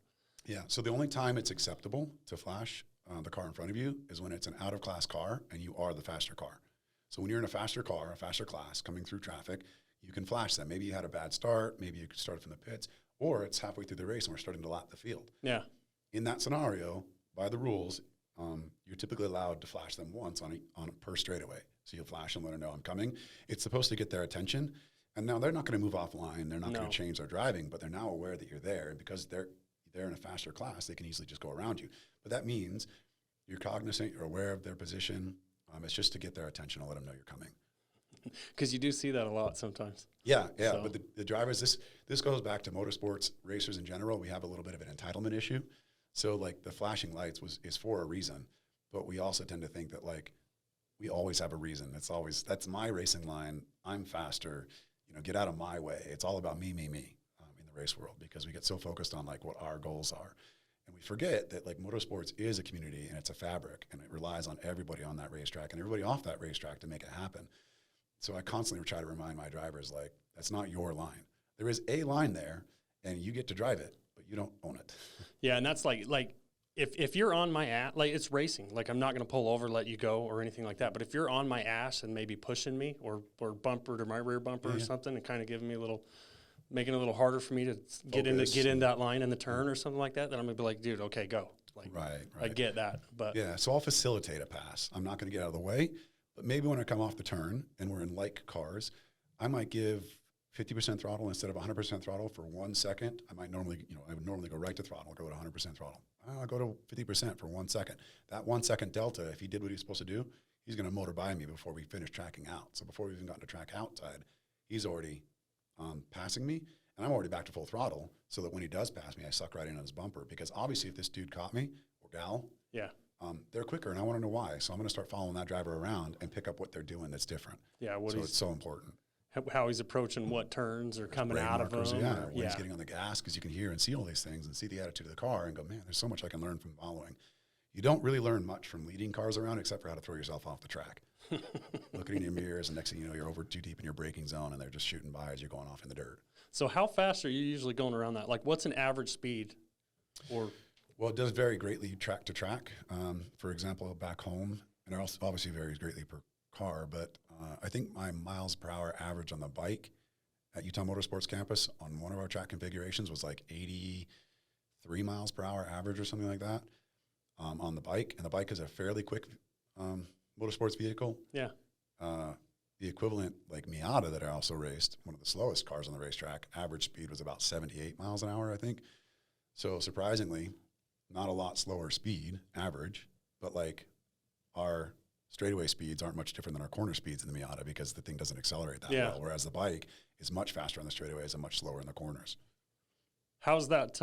Yeah, so the only time it's acceptable to flash the car in front of you is when it's an out-of-class car and you are the faster car. So when you're in a faster car, a faster class, coming through traffic, you can flash them. Maybe you had a bad start, maybe you started from the pits, or it's halfway through the race and we're starting to lap the field. Yeah. In that scenario, by the rules, you're typically allowed to flash them once on a per straightaway. So you'll flash and let them know I'm coming. It's supposed to get their attention. And now they're not going to move offline. They're not going to change their driving, but they're now aware that you're there. And because they're in a faster class, they can easily just go around you. But that means you're cognizant, you're aware of their position. It's just to get their attention and let them know you're coming. Because you do see that a lot sometimes. Yeah, yeah. So. But the drivers, this goes back to motorsports racers in general. We have a little bit of an entitlement issue. So like the flashing lights is for a reason, but we also tend to think that like we always have a reason. That's my racing line. I'm faster. Get out of my way. It's all about me, in the race world, because we get so focused on like what our goals are. And we forget that like motorsports is a community and it's a fabric, and it relies on everybody on that racetrack and everybody off that racetrack to make it happen. So I constantly try to remind my drivers, like, that's not your line. There is a line there and you get to drive it, but you don't own it. Yeah. And that's like if you're on my ass, like it's racing, like I'm not going to pull over, let you go or anything like that. But if you're on my ass and maybe pushing me or bumper to my rear bumper or something and kind of giving me making it a little harder for me to get in that line in the turn or something like that, then I'm gonna be like, dude, okay, go. Like, right. I get that, but yeah. So I'll facilitate a pass. I'm not going to get out of the way, but maybe when I come off the turn and we're in like cars, I might give 50% throttle instead of 100% throttle for 1 second. I would normally go right to throttle, go to 100% throttle. I'll go to 50% for 1 second. That 1 second delta, if he did what he's supposed to do, he's going to motor by me before we finish tracking out. So before we even gotten to track outside, he's already passing me, and I'm already back to full throttle, so that when he does pass me, I suck right in on his bumper. Because obviously, if this dude caught me or gal, they're quicker, and I want to know why. So I'm going to start following that driver around and pick up what they're doing that's different. Yeah, so it's so important. How he's approaching what turns are coming out markers, of them. When he's getting on the gas, because you can hear and see all these things and see the attitude of the car and go, man, there's so much I can learn from following. You don't really learn much from leading cars around except for how to throw yourself off the track. Looking in your mirrors, and next thing you know, you're over too deep in your braking zone, and they're just shooting by as you're going off in the dirt. So how fast are you usually going around that? Like, what's an average speed? Well, it does vary greatly track to track. For example, back home, and it also obviously varies greatly per car, but I think my miles per hour average on the bike at Utah Motorsports Campus on one of our track configurations was like 83 miles per hour average or something like that on the bike. And the bike is a fairly quick motorsports vehicle. Yeah. The equivalent, like Miata that I also raced, one of the slowest cars on the racetrack, average speed was about 78 miles an hour, I think. So surprisingly, not a lot slower speed, average, but like our straightaway speeds aren't much different than our corner speeds in the Miata because the thing doesn't accelerate that well, whereas the bike is much faster on the straightaways and much slower in the corners. How's that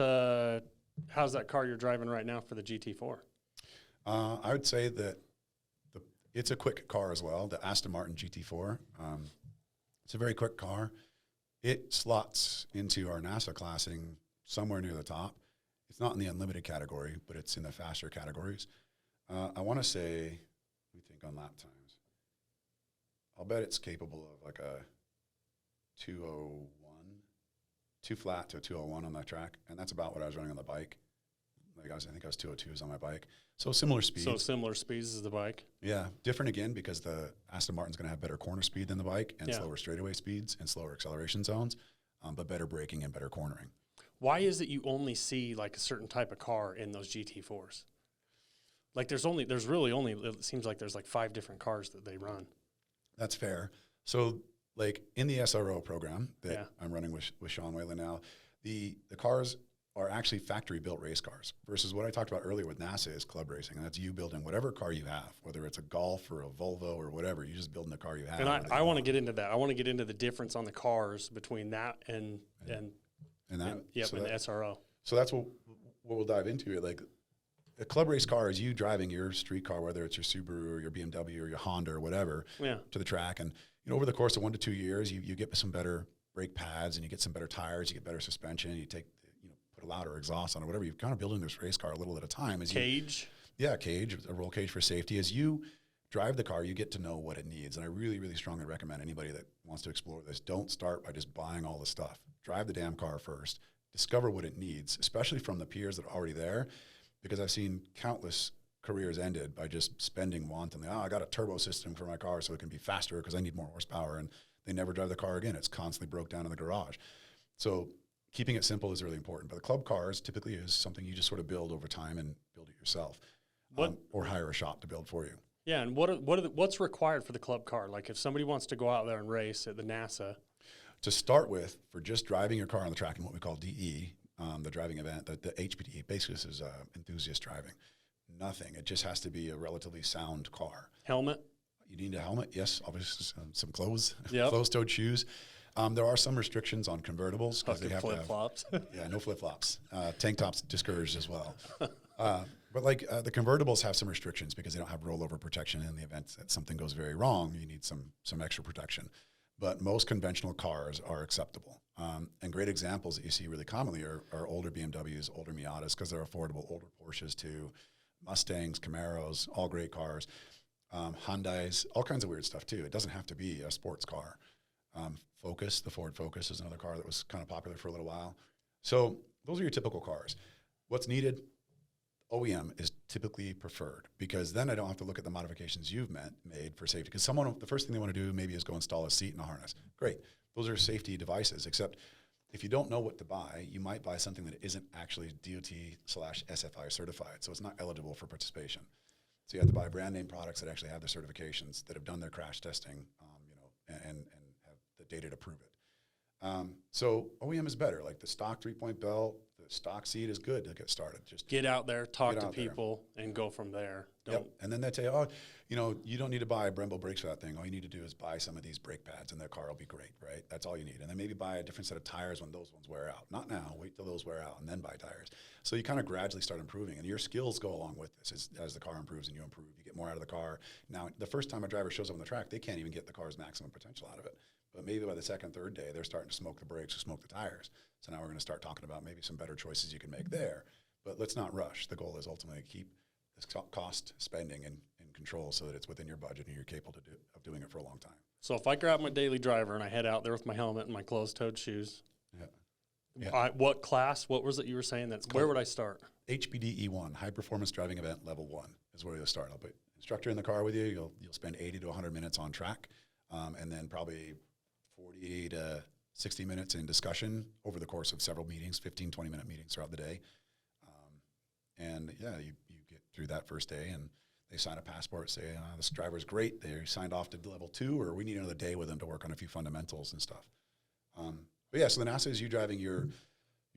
car you're driving right now for the GT4? I would say that it's a quick car as well, the Aston Martin GT4. It's a very quick car. It slots into our NASA classing somewhere near the top. It's not in the unlimited category, but it's in the faster categories. I want to say, let me think on lap times. I'll bet it's capable of like a 201, 2 flat to a 201 on that track, and that's about what I was running on the bike. I think I was 202s on my bike. So similar speeds. So similar speeds as the bike. Yeah, different again because the Aston Martin's going to have better corner speed than the bike and slower straightaway speeds and slower acceleration zones, but better braking and better cornering. Why is it you only see like a certain type of car in those GT4s? Like there's really only, it seems like there's like 5 different cars that they run. That's fair. So like in the SRO program that I'm running with Sean Whalen now, the cars are actually factory-built race cars versus what I talked about earlier with NASA is club racing. And that's you building whatever car you have, whether it's a Golf or a Volvo or whatever. You're just building the car you have. And I want to get into that. I want to get into the difference on the cars between that and the SRO. So that's what we'll dive into. Like a club race car is you driving your street car, whether it's your Subaru or your BMW or your Honda or whatever, to the track. And over the course of 1 to 2 years, you get some better brake pads and you get some better tires, you get better suspension, you take put a louder exhaust on it, whatever. You're kind of building this race car a little at a time. Cage, a roll cage for safety. As you drive the car, you get to know what it needs. And I really, really strongly recommend anybody that wants to explore this, don't start by just buying all the stuff. Drive the damn car first. Discover what it needs, especially from the peers that are already there, because I've seen countless careers ended by just spending wantonly. I got a turbo system for my car so it can be faster because I need more horsepower, and they never drive the car again. It's constantly broke down in the garage. So keeping it simple is really important. But the club cars typically is something you just sort of build over time and build it yourself, or hire a shop to build for you. Yeah, and what's required for the club car? Like if somebody wants to go out there and race at the NASA. To start with, for just driving your car on the track in what we call DE, the driving event, the HPDE, basically this is enthusiast driving. Nothing. It just has to be a relatively sound car. Helmet? You need a helmet, yes. Obviously, some clothes, Yep. closed-toed shoes. There are some restrictions on convertibles because they have flip flops. yeah, no flip flops. Tank tops discouraged as well. But like the convertibles have some restrictions because they don't have rollover protection in the event that something goes very wrong. You need some extra protection. But most conventional cars are acceptable. And great examples that you see really commonly are older BMWs, older Miatas, because they're affordable, older Porsches too, Mustangs, Camaros, all great cars, Hyundais, all kinds of weird stuff too. It doesn't have to be a sports car. Focus, the Ford Focus is another car that was kind of popular for a little while. So those are your typical cars. What's needed? OEM is typically preferred because then I don't have to look at the modifications you've made for safety. Because the first thing they want to do maybe is go install a seat and a harness. Great. Those are safety devices, except if you don't know what to buy, you might buy something that isn't actually DOT/SFI certified. So it's not eligible for participation. So you have to buy brand name products that actually have the certifications, that have done their crash testing, and have the data to prove it. So OEM is better. Like the stock 3-point belt, the stock seat is good to get started. Just get out there, talk to people, and go from there. Yep. And then they say, oh, you don't need to buy Brembo brakes for that thing. All you need to do is buy some of these brake pads, and their car will be great, right? That's all you need. And then maybe buy a different set of tires when those ones wear out. Not now. Wait till those wear out, and then buy tires. So you kind of gradually start improving, and your skills go along with this as the car improves and you improve. You get more out of the car. Now, the first time a driver shows up on the track, they can't even get the car's maximum potential out of it. But maybe by the second, third day, they're starting to smoke the brakes or smoke the tires. So now we're going to start talking about maybe some better choices you can make there. But let's not rush. The goal is ultimately to keep this cost spending in control so that it's within your budget and you're capable of doing it for a long time. So if I grab my daily driver and I head out there with my helmet and my closed-toed shoes, what class, what was it you were saying? Where would I start? HPD E1, High Performance Driving Event Level 1 is where you'll start. I'll put instructor in the car with you. You'll spend 80 to 100 minutes on track, and then probably 40 to 60 minutes in discussion over the course of several meetings, 15, 20-minute meetings throughout the day. You get through that first day, and they sign a passport, say, this driver's great. They signed off to level 2, or we need another day with them to work on a few fundamentals and stuff. So the NASA is you driving your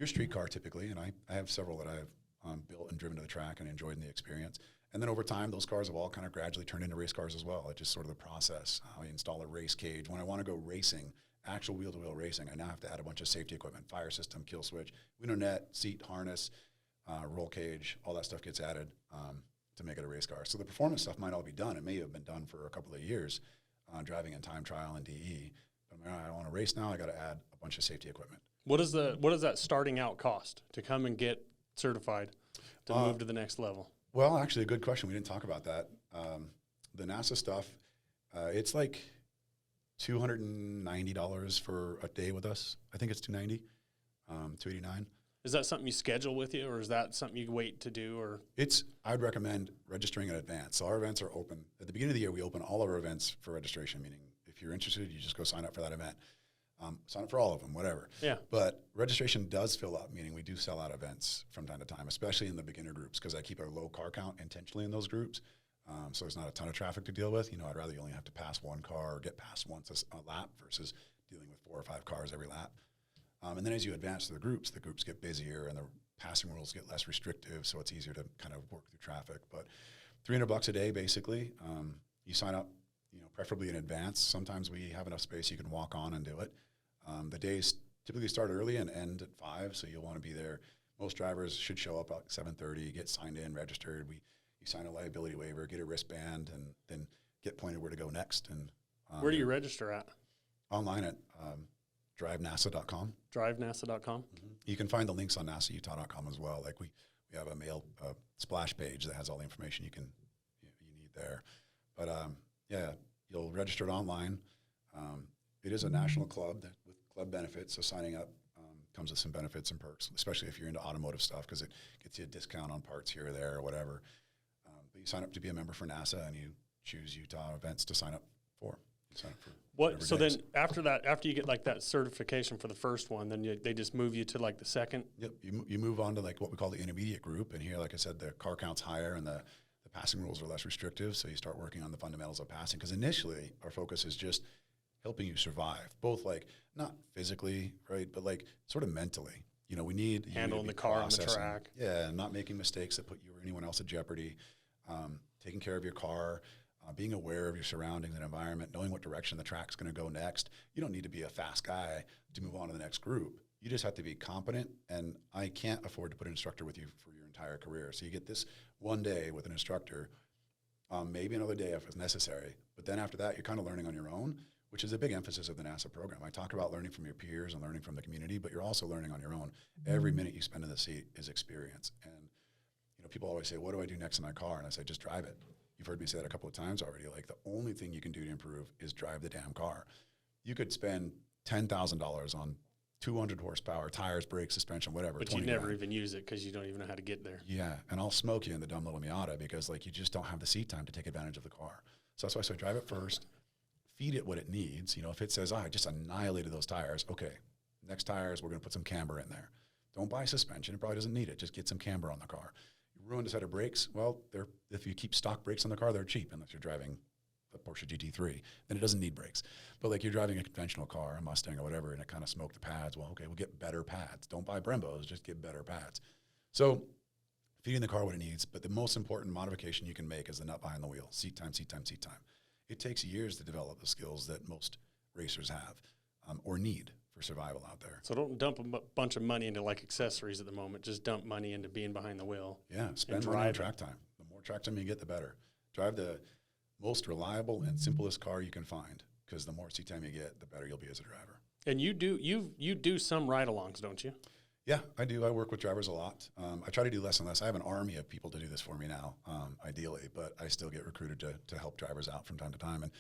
street car typically, and I have several that I've built and driven to the track and enjoyed in the experience. And then over time, those cars have all kind of gradually turned into race cars as well. It's just sort of the process. I install a race cage. When I want to go racing, actual wheel-to-wheel racing, I now have to add a bunch of safety equipment, fire system, kill switch, window net, seat, harness, roll cage, all that stuff gets added to make it a race car. So the performance stuff might all be done. It may have been done for a couple of years, driving in time trial and DE. But I want to race now, I got to add a bunch of safety equipment. What does that starting out cost to come and get certified to move to the next level? Well, actually, a good question. We didn't talk about that. The NASA stuff, it's like $290 for a day with us. I think it's $290, $289. Is that something you schedule with you, or is that something you wait to do? Or I'd recommend registering in advance. So our events are open. At the beginning of the year, we open all of our events for registration, meaning if you're interested, you just go sign up for that event. Sign up for all of them, whatever. Yeah. But registration does fill up, meaning we do sell out events from time to time, especially in the beginner groups, because I keep a low car count intentionally in those groups. So there's not a ton of traffic to deal with. I'd rather you only have to pass one car or get past once a lap versus dealing with 4 or 5 cars every lap. And then as you advance to the groups get busier and the passing rules get less restrictive, so it's easier to kind of work through traffic. But $300 a day, basically. You sign up, preferably in advance. Sometimes we have enough space you can walk on and do it. The days typically start early and end at 5, so you'll want to be there. Most drivers should show up at 7:30, get signed in, registered. You sign a liability waiver, get a wristband, and then get pointed where to go next. And where do you register at? Online at drivenasa.com. drivenasa.com. Mm-hmm. You can find the links on nasautah.com as well. Like we have a splash page that has all the information you need there. But you'll register it online. It is a national club with club benefits, so signing up comes with some benefits and perks, especially if you're into automotive stuff, because it gets you a discount on parts here or there or whatever. But you sign up to be a member for NASA, and you choose Utah events to sign up for. Then after that, after you get like that certification for the first one, then they just move you to like the second? Yep. You move on to like what we call the intermediate group, and here, like I said, the car count's higher and the passing rules are less restrictive, so you start working on the fundamentals of passing, because initially our focus is just helping you survive, both like not physically, right, but like sort of mentally. We need handling the car on the track. Yeah, not making mistakes that put you or anyone else at jeopardy, taking care of your car, being aware of your surroundings and environment, knowing what direction the track's going to go next. You don't need to be a fast guy to move on to the next group. You just have to be competent, and I can't afford to put an instructor with you for your entire career. So you get this one day with an instructor, maybe another day if it's necessary. But then after that, you're kind of learning on your own, which is a big emphasis of the NASA program. I talk about learning from your peers and learning from the community, but you're also learning on your own. Every minute you spend in the seat is experience. And people always say, what do I do next in my car? And I say, just drive it. You've heard me say that a couple of times already. Like, the only thing you can do to improve is drive the damn car. You could spend $10,000 on 200 horsepower, tires, brakes, suspension, whatever. But you never even use it because you don't even know how to get there. Yeah, and I'll smoke you in the dumb little Miata because, like, you just don't have the seat time to take advantage of the car. So that's why I say drive it first, feed it what it needs. If it says, I just annihilated those tires, okay, next tires, we're going to put some camber in there. Don't buy suspension. It probably doesn't need it. Just get some camber on the car. Ruined a set of brakes. Well, if you keep stock brakes on the car, they're cheap unless you're driving a Porsche GT3. Then it doesn't need brakes. But like, you're driving a conventional car, a Mustang or whatever, and it kind of smoked the pads. Well, okay, we'll get better pads. Don't buy Brembos, just get better pads. So feeding the car what it needs, but the most important modification you can make is the nut behind the wheel. Seat time, seat time, seat time. It takes years to develop the skills that most racers have or need for survival out there. So don't dump a bunch of money into like accessories at the moment. Just dump money into being behind the wheel. Yeah, spend money on track time. The more track time you get, the better. Drive the most reliable and simplest car you can find, because the more seat time you get, the better you'll be as a driver. And you do some ride-alongs, don't you? Yeah, I do. I work with drivers a lot. I try to do less and less. I have an army of people to do this for me now, ideally, but I still get recruited to help drivers out from time to time. And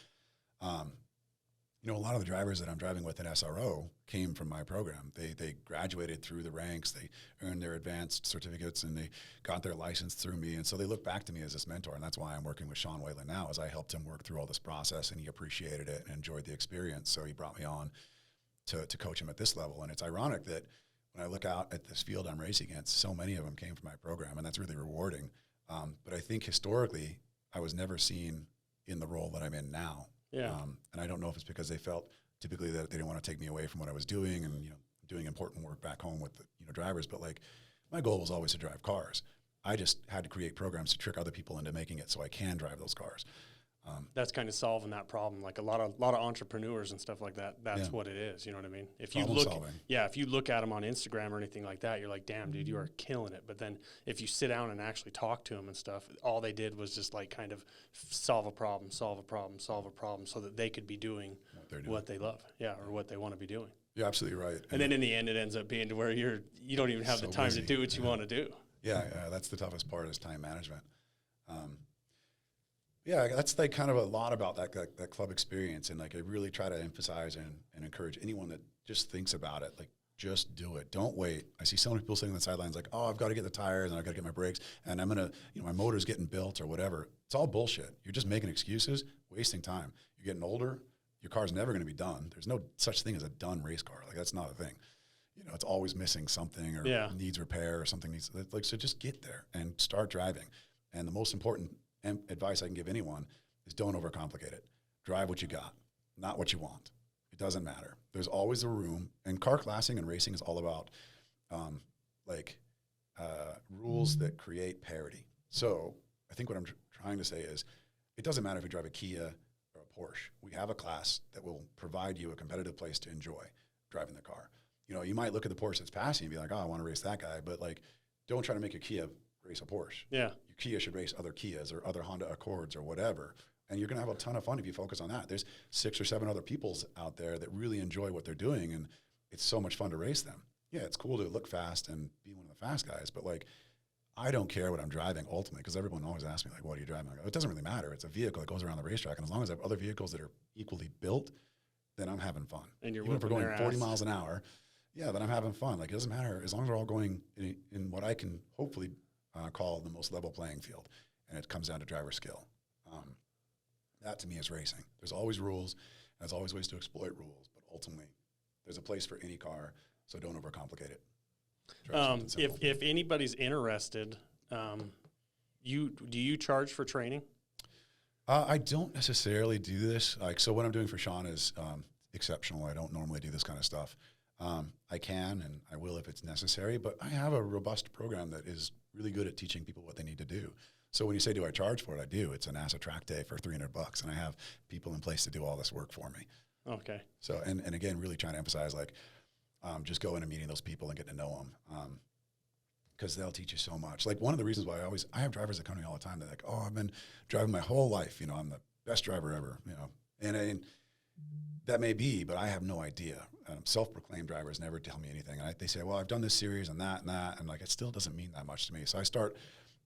a lot of the drivers that I'm driving with at SRO came from my program. They graduated through the ranks, they earned their advanced certificates, and they got their license through me. And so they look back to me as this mentor, and that's why I'm working with Sean Whalen now, as I helped him work through all this process, and he appreciated it and enjoyed the experience. So he brought me on to coach him at this level. And it's ironic that when I look out at this field I'm racing against, so many of them came from my program, and that's really rewarding. But I think historically, I was never seen in the role that I'm in now. Yeah. And I don't know if it's because they felt typically that they didn't want to take me away from what I was doing and, doing important work back home with the, drivers. But like, my goal was always to drive cars. I just had to create programs to trick other people into making it so I can drive those cars. That's kind of solving that problem. Like a lot of entrepreneurs and stuff like that. That's what it is. You know what I mean? If you look at them on Instagram or anything like that, you're like, damn, dude, you are killing it. But then if you sit down and actually talk to them and stuff, all they did was just like kind of solve a problem, so that they could be doing what they love. Yeah. Or what they want to be doing. You're absolutely right. And then in the end, it ends up being to where you don't even have the time to do what you want to do. Yeah. That's the toughest part, is time management. Yeah, that's like kind of a lot about that club experience. And like, I really try to emphasize and encourage anyone that just thinks about it, like, just do it. Don't wait. I see so many people sitting on the sidelines like, oh, I've got to get the tires and I've got to get my brakes and I'm going to, my motor's getting built or whatever. It's all bullshit. You're just making excuses, wasting time. You're getting older. Your car's never going to be done. There's no such thing as a done race car. Like, that's not a thing. It's always missing something or needs repair or something needs, like, so just get there and start driving. And the most important advice I can give anyone is don't overcomplicate it. Drive what you got, not what you want. It doesn't matter. There's always a room. And car classing and racing is all about rules that create parity. So I think what I'm trying to say is, it doesn't matter if you drive a Kia or a Porsche. We have a class that will provide you a competitive place to enjoy driving the car. You might look at the Porsche that's passing and be like, oh, I want to race that guy. But like, don't try to make your Kia race a Porsche. Yeah. Your Kia should race other Kias or other Honda Accords or whatever. And you're going to have a ton of fun if you focus on that. There's 6 or 7 other peoples out there that really enjoy what they're doing, and it's so much fun to race them. Yeah, it's cool to look fast and be one of the fast guys, but like, I don't care what I'm driving ultimately, because everyone always asks me like, what are you driving? I go, it doesn't really matter. It's a vehicle that goes around the racetrack, and as long as I have other vehicles that are equally built, then I'm having fun. And you're even if we're going 40 miles an hour, yeah, then I'm having fun. Like, it doesn't matter as long as we're all going in what I can hopefully call the most level playing field, and it comes down to driver skill. That to me is racing. There's always rules, and there's always ways to exploit rules, but ultimately there's a place for any car, so don't overcomplicate it. If anybody's interested, do you charge for training? I don't necessarily do this. So what I'm doing for Sean is exceptional. I don't normally do this kind of stuff. I can and I will if it's necessary, but I have a robust program that is really good at teaching people what they need to do. So when you say, do I charge for it? I do. It's a NASA track day for $300, and I have people in place to do all this work for me. Okay. So, and again, really trying to emphasize, like, just going and meeting those people and getting to know them. Because they'll teach you so much. Like, one of the reasons why I have drivers that come to me all the time. They're like, oh, I've been driving my whole life. You know, I'm the best driver ever, you know. And that may be, but I have no idea. Self-proclaimed drivers never tell me anything. And they say, well, I've done this series and that. And like, it still doesn't mean that much to me. So I start,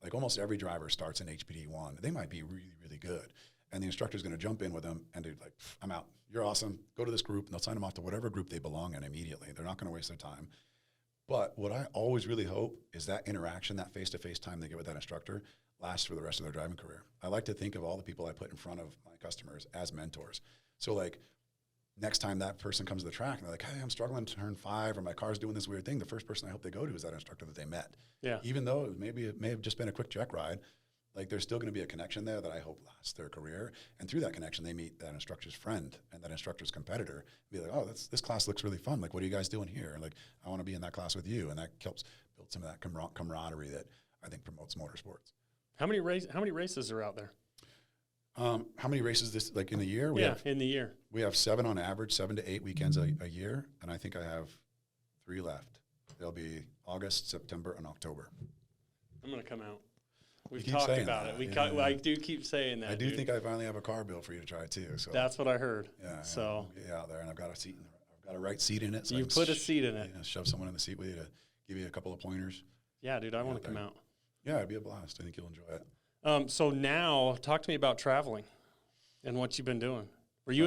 like, almost every driver starts in HPD 1. They might be really, really good. And the instructor's going to jump in with them and do like, I'm out. You're awesome. Go to this group. And they'll sign them off to whatever group they belong in immediately. They're not going to waste their time. But what I always really hope is that interaction, that face-to-face time they get with that instructor lasts for the rest of their driving career. I like to think of all the people I put in front of my customers as mentors. So, like, next time that person comes to the track and they're like, hey, I'm struggling to turn 5 or my car's doing this weird thing, the first person I hope they go to is that instructor that they met. Yeah. Even though it may have just been a quick check ride, like, there's still going to be a connection there that I hope lasts their career. And through that connection, they meet that instructor's friend and that instructor's competitor. Be like, oh, this class looks really fun. Like, what are you guys doing here? And like, I want to be in that class with you. And that helps build some of that camaraderie that I think promotes motorsports. How many races are out there? How many races like in a year? In the year. We have 7 on average, 7 to 8 weekends a year. And I think I have 3 left. They'll be August, September, and October. I'm going to come out. We've keep talked saying about that. it. I do keep saying that. I do think I finally have a car built for you to try too. So that's what I heard. Yeah. So I'll get you out there, and I've got a right seat in it. So you put a seat in it. You know, shove someone in the seat with you to give you a couple of pointers. Yeah, dude, I want to come out. Yeah, it'd be a blast. I think you'll enjoy it. So now, talk to me about traveling and what you've been doing. Were you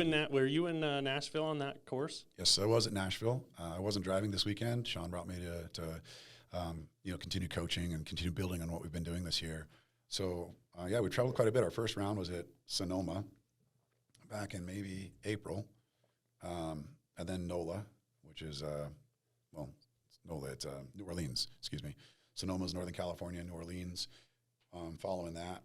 in Nashville on that course? Yes, I was at Nashville. I wasn't driving this weekend. Sean brought me to continue coaching and continue building on what we've been doing this year. So, we traveled quite a bit. Our first round was at Sonoma back in maybe April, and then NOLA, which is, it's New Orleans, excuse me. Sonoma's Northern California, New Orleans. Following that,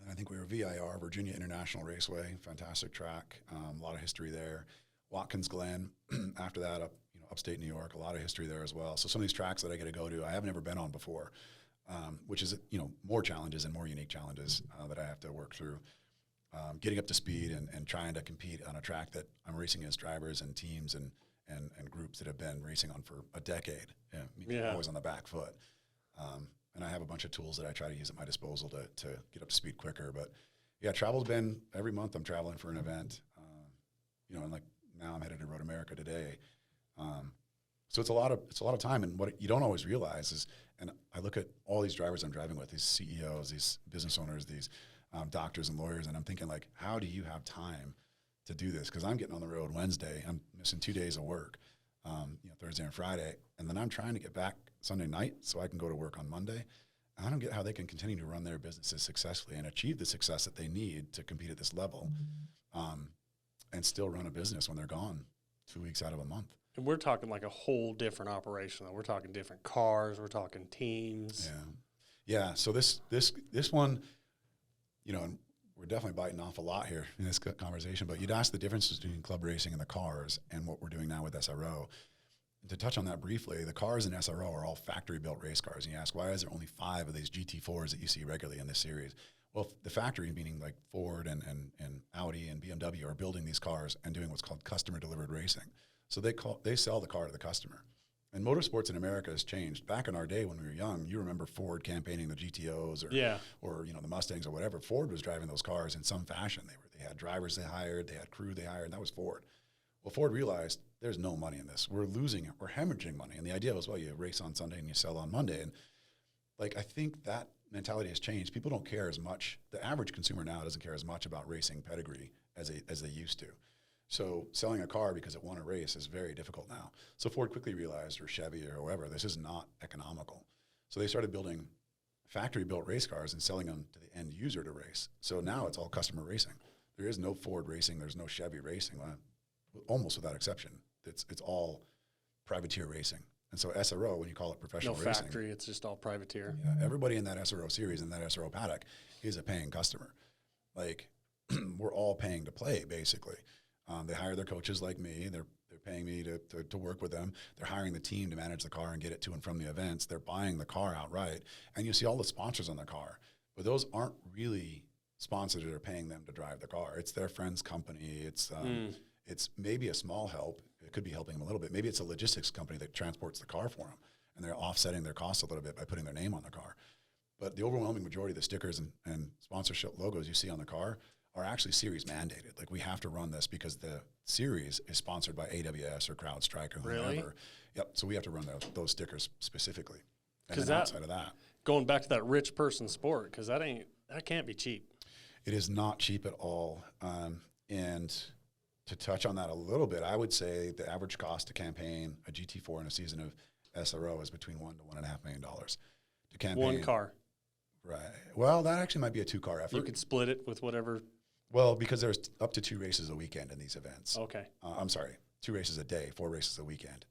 and I think we were VIR, Virginia International Raceway, fantastic track, a lot of history there. Watkins Glen, after that, upstate New York, a lot of history there as well. So some of these tracks that I get to go to, I have never been on before. Which is, more challenges and more unique challenges that I have to work through. Getting up to speed and trying to compete on a track that I'm racing against drivers and teams and groups that have been racing on for a decade. Always on the back foot. And I have a bunch of tools that I try to use at my disposal to get up to speed quicker. But yeah, travel's been every month I'm traveling for an event. And like now I'm headed to Road America today. So it's a lot of time, and what you don't always realize is, and I look at all these drivers I'm driving with, these CEOs, these business owners, these doctors and lawyers, and I'm thinking, like, how do you have time to do this? Because I'm getting on the road Wednesday, I'm missing 2 days of work, Thursday and Friday, and then I'm trying to get back Sunday night so I can go to work on Monday. And I don't get how they can continue to run their businesses successfully and achieve the success that they need to compete at this level, and still run a business when they're gone 2 weeks out of a month. And we're talking like a whole different operation. We're talking different cars. We're talking teams. Yeah. So this one, and we're definitely biting off a lot here in this conversation. But you'd ask the differences between club racing and the cars, and what we're doing now with SRO. And to touch on that briefly, the cars in SRO are all factory-built race cars. And you ask, why is there only 5 of these GT4s that you see regularly in this series? Well, the factory, meaning like Ford and Audi and BMW, are building these cars and doing what's called customer-delivered racing. So they sell the car to the customer. And motorsports in America has changed. Back in our day when we were young, you remember Ford campaigning the GTOs or the Mustangs or whatever. Ford was driving those cars in some fashion. They had drivers they hired, they had crew they hired, and that was Ford. Well, Ford realized there's no money in this. We're losing it. We're hemorrhaging money. And the idea was, well, you race on Sunday and you sell on Monday. And like, I think that mentality has changed. People don't care as much. The average consumer now doesn't care as much about racing pedigree as they used to. So selling a car because it won a race is very difficult now. So Ford quickly realized, or Chevy or whoever, this is not economical. So they started building factory-built race cars and selling them to the end user to race. So now it's all customer racing. There is no Ford racing. There's no Chevy racing, almost without exception. It's all privateer racing. And so SRO, when you call it professional racing. No factory, it's just all privateer. Yeah, everybody in that SRO series, in that SRO paddock, is a paying customer. Like, we're all paying to play, basically. They hire their coaches like me. They're paying me to work with them. They're hiring the team to manage the car and get it to and from the events. They're buying the car outright. And you see all the sponsors on the car. but those aren't really sponsors that are paying them to drive the car. It's their friend's company. It's maybe a small help. It could be helping them a little bit. Maybe it's a logistics company that transports the car for them, and they're offsetting their costs a little bit by putting their name on the car. But the overwhelming majority of the stickers and sponsorship logos you see on the car are actually series mandated. Like, we have to run this because the series is sponsored by AWS or CrowdStrike or whoever. Really? Yep. So we have to run those stickers specifically. And 'Cause then outside of that, Going back to that rich person sport, because that can't be cheap. it is not cheap at all. And to touch on that a little bit, I would say the average cost to campaign a GT4 in a season of SRO is between $1 to $1.5 million to campaign One car. Right. Well, that actually might be a 2-car effort. You could split it with whatever. Well, because there's up to 2 races a weekend in these events. Okay. I'm sorry, 2 races a day, 4 races a weekend.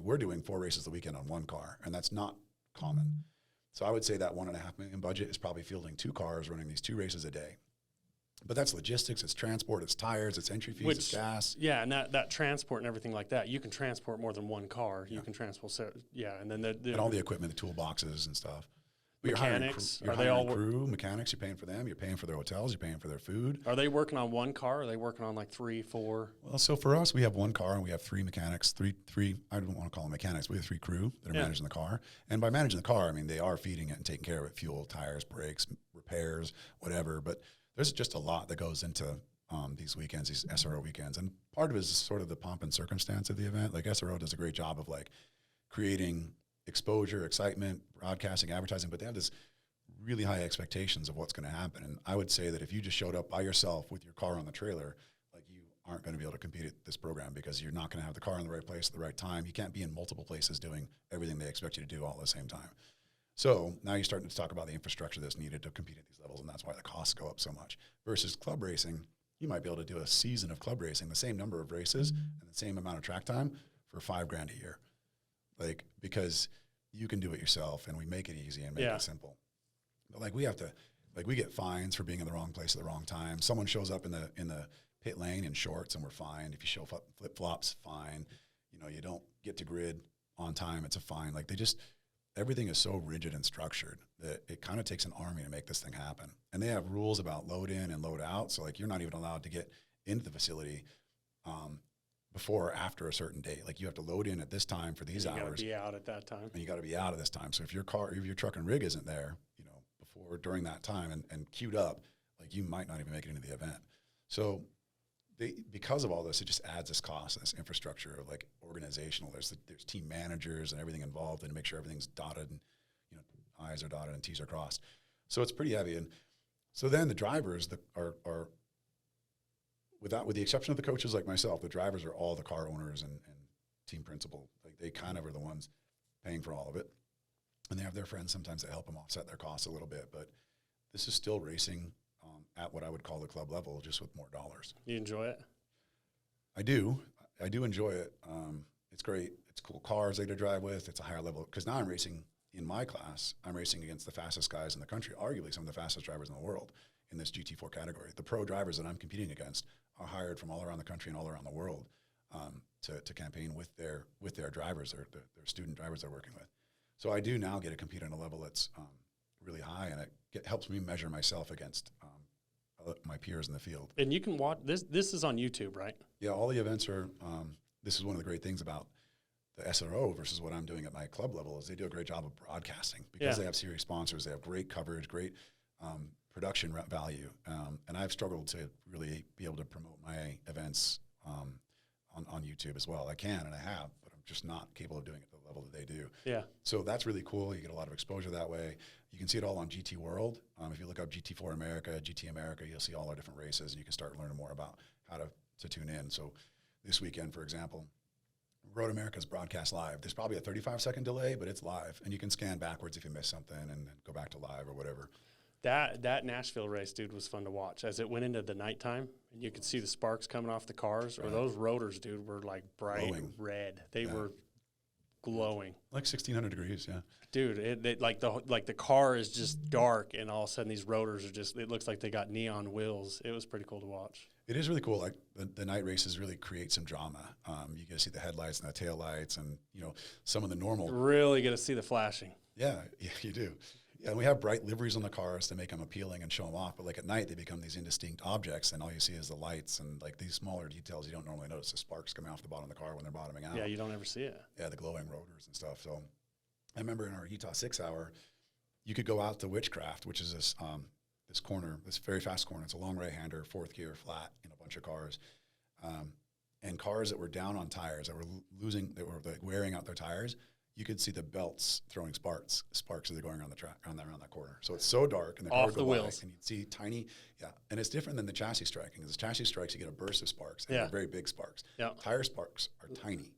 We're doing 4 races a weekend on 1 car, and that's not common. So I would say that $1.5 million budget is probably fielding 2 cars running these 2 races a day. But that's logistics, it's transport, it's tires, it's entry fees, it's gas. Yeah, and that transport and everything like that, you can transport more than 1 car. You can transport, and then And all the equipment, the toolboxes and stuff. Mechanics, You're hiring crew, mechanics, you're paying for them, you're paying for their hotels, you're paying for their food. Are they working on 1 car, or are they working on like 3, 4? Well, so for us, we have 1 car and we have 3 mechanics, three, I don't want to call them mechanics, we have 3 crew that are managing the car. And by managing the car, I mean, they are feeding it and taking care of it, fuel, tires, brakes, repairs, whatever. But there's just a lot that goes into these weekends, these SRO weekends. And part of it is sort of the pomp and circumstance of the event. Like, SRO does a great job of like creating exposure, excitement, broadcasting, advertising, but they have this really high expectations of what's going to happen. And I would say that if you just showed up by yourself with your car on the trailer, like, you aren't going to be able to compete at this program because you're not going to have the car in the right place at the right time. You can't be in multiple places doing everything they expect you to do all at the same time. So now you're starting to talk about the infrastructure that's needed to compete at these levels, and that's why the costs go up so much. Versus club racing, you might be able to do a season of club racing, the same number of races and the same amount of track time for $5,000 a year. Like, because you can do it yourself, and we make it easy and make it simple. But like, we get fines for being in the wrong place at the wrong time. Someone shows up in the pit lane in shorts and we're fined. If you show up flip-flops, fine. You don't get to grid on time, it's a fine. Like, everything is so rigid and structured that it kind of takes an army to make this thing happen. And they have rules about load in and load out. So like, you're not even allowed to get into the facility before or after a certain date. Like, you have to load in at this time for these hours. You got to be out at that time. And you got to be out at this time. So if your truck and rig isn't there, before or during that time and queued up, like, you might not even make it into the event. So because of all this, it just adds this cost and this infrastructure of like organizational. There's team managers and everything involved, and to make sure everything's dotted and I's are dotted and T's are crossed. So it's pretty heavy. And so then the drivers that are with the exception of the coaches like myself, the drivers are all the car owners and team principal. Like, they kind of are the ones paying for all of it. And they have their friends sometimes that help them offset their costs a little bit. But this is still racing at what I would call the club level, just with more dollars. You enjoy it? I do enjoy it. It's great. It's cool cars they get to drive with. It's a higher level. Because now I'm racing in my class. I'm racing against the fastest guys in the country, arguably some of the fastest drivers in the world in this GT4 category. The pro drivers that I'm competing against are hired from all around the country and all around the world to campaign with their drivers, their student drivers they're working with. So I do now get to compete on a level that's really high, and it helps me measure myself against my peers in the field. And you can watch this. This is on YouTube, right? Yeah, all the events are. This is one of the great things about the SRO versus what I'm doing at my club level is they do a great job of broadcasting because they have serious sponsors. They have great coverage, great production value, and I've struggled to really be able to promote my events on YouTube as well. I can and I have, but I'm just not capable of doing it at the level that they do. Yeah. So that's really cool. You get a lot of exposure that way. You can see it all on GT World. If you look up GT4 America, GT America, you'll see all our different races, and you can start learning more about how to tune in. So this weekend, for example, Road America's broadcast live. There's probably a 35-second delay, but it's live, and you can scan backwards if you miss something and then go back to live or whatever. That Nashville race, dude, was fun to watch. As it went into the nighttime, and you could see the sparks coming off the cars, or those rotors, dude, were like bright red. They were glowing. Like 1,600 degrees, yeah. Dude, it like the car is just dark, and all of a sudden these rotors are just, it looks like they got neon wheels. It was pretty cool to watch. It is really cool. Like the night races really create some drama. You get to see the headlights and the taillights and, some of the normal. Really get to see the flashing. Yeah, you do. Yeah, and we have bright liveries on the cars to make them appealing and show them off. But like at night, they become these indistinct objects, and all you see is the lights and like these smaller details you don't normally notice. The sparks coming off the bottom of the car when they're bottoming out. Yeah, you don't ever see it. Yeah, the glowing rotors and stuff. So I remember in our Utah 6 hour, you could go out to Witchcraft, which is this corner, this very fast corner. It's a long right-hander, fourth gear, flat in a bunch of cars. And cars that were down on tires, that were like wearing out their tires, you could see the belts throwing sparks as they're going around the track, around that corner. So it's so dark, and the car Off the wheels, and you'd see tiny, and it's different than the chassis striking. Because the chassis strikes, you get a burst of sparks, and they're very big sparks. Yeah, tire sparks are tiny.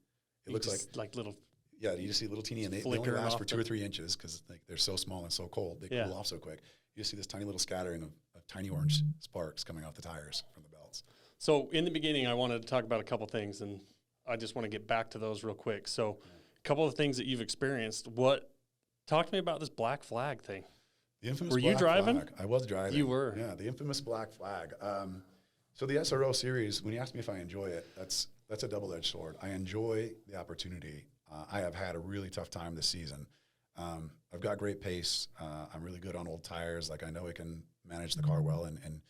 It looks like little. Yeah, you just see little teeny, and they only last for 2 or 3 inches because like they're so small and so cold. They cool off so quick. You just see this tiny little scattering of tiny orange sparks coming off the tires from the belts. So in the beginning, I wanted to talk about a couple things, and I just want to get back to those real quick. So a couple of things that you've experienced. Talk to me about this black flag thing. The infamous Were you black driving? Flag. I was driving. You were? Yeah, the infamous black flag. So the SRO series, when you ask me if I enjoy it, that's a double-edged sword. I enjoy the opportunity. I have had a really tough time this season. I've got great pace. I'm really good on old tires. Like I know I can manage the car well and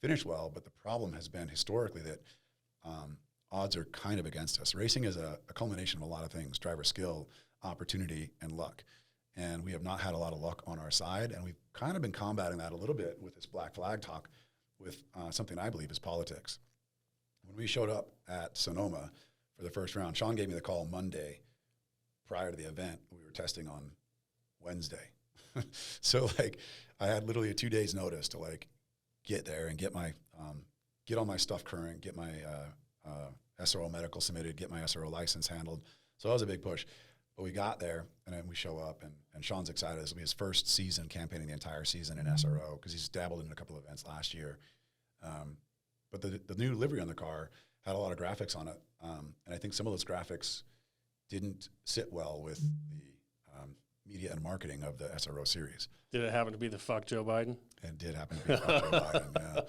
finish well, but the problem has been historically that odds are kind of against us. Racing is a culmination of a lot of things: driver skill, opportunity, and luck. And we have not had a lot of luck on our side, and we've kind of been combating that a little bit with this black flag talk with something I believe is politics. When we showed up at Sonoma for the first round, Sean gave me the call Monday prior to the event. We were testing on Wednesday. So like I had literally a 2 days notice to like get there and get all my stuff current, get my SRO medical submitted, get my SRO license handled. So that was a big push. But we got there, and then we show up, and Sean's excited. This will be his first season campaigning the entire season in SRO because he's dabbled in a couple of events last year. But the new livery on the car had a lot of graphics on it, and I think some of those graphics didn't sit well with the media and marketing of the SRO series. Did it happen to be the fuck Joe Biden? It did happen to be fuck Joe Biden,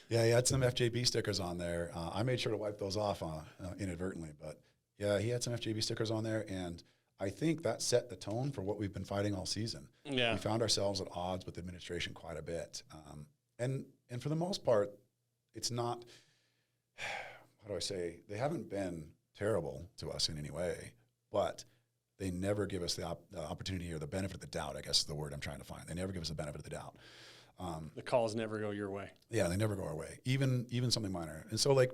yeah. He had some FJB stickers on there. I made sure to wipe those off inadvertently, but yeah, he had some FJB stickers on there, and I think that set the tone for what we've been fighting all season. Yeah. We found ourselves at odds with the administration quite a bit. And for the most part, it's not, how do I say, they haven't been terrible to us in any way, but they never give us the opportunity or the benefit of the doubt, I guess is the word I'm trying to find. They never give us the benefit of the doubt. The calls never go your way. Yeah, they never go our way, even something minor. And so, like,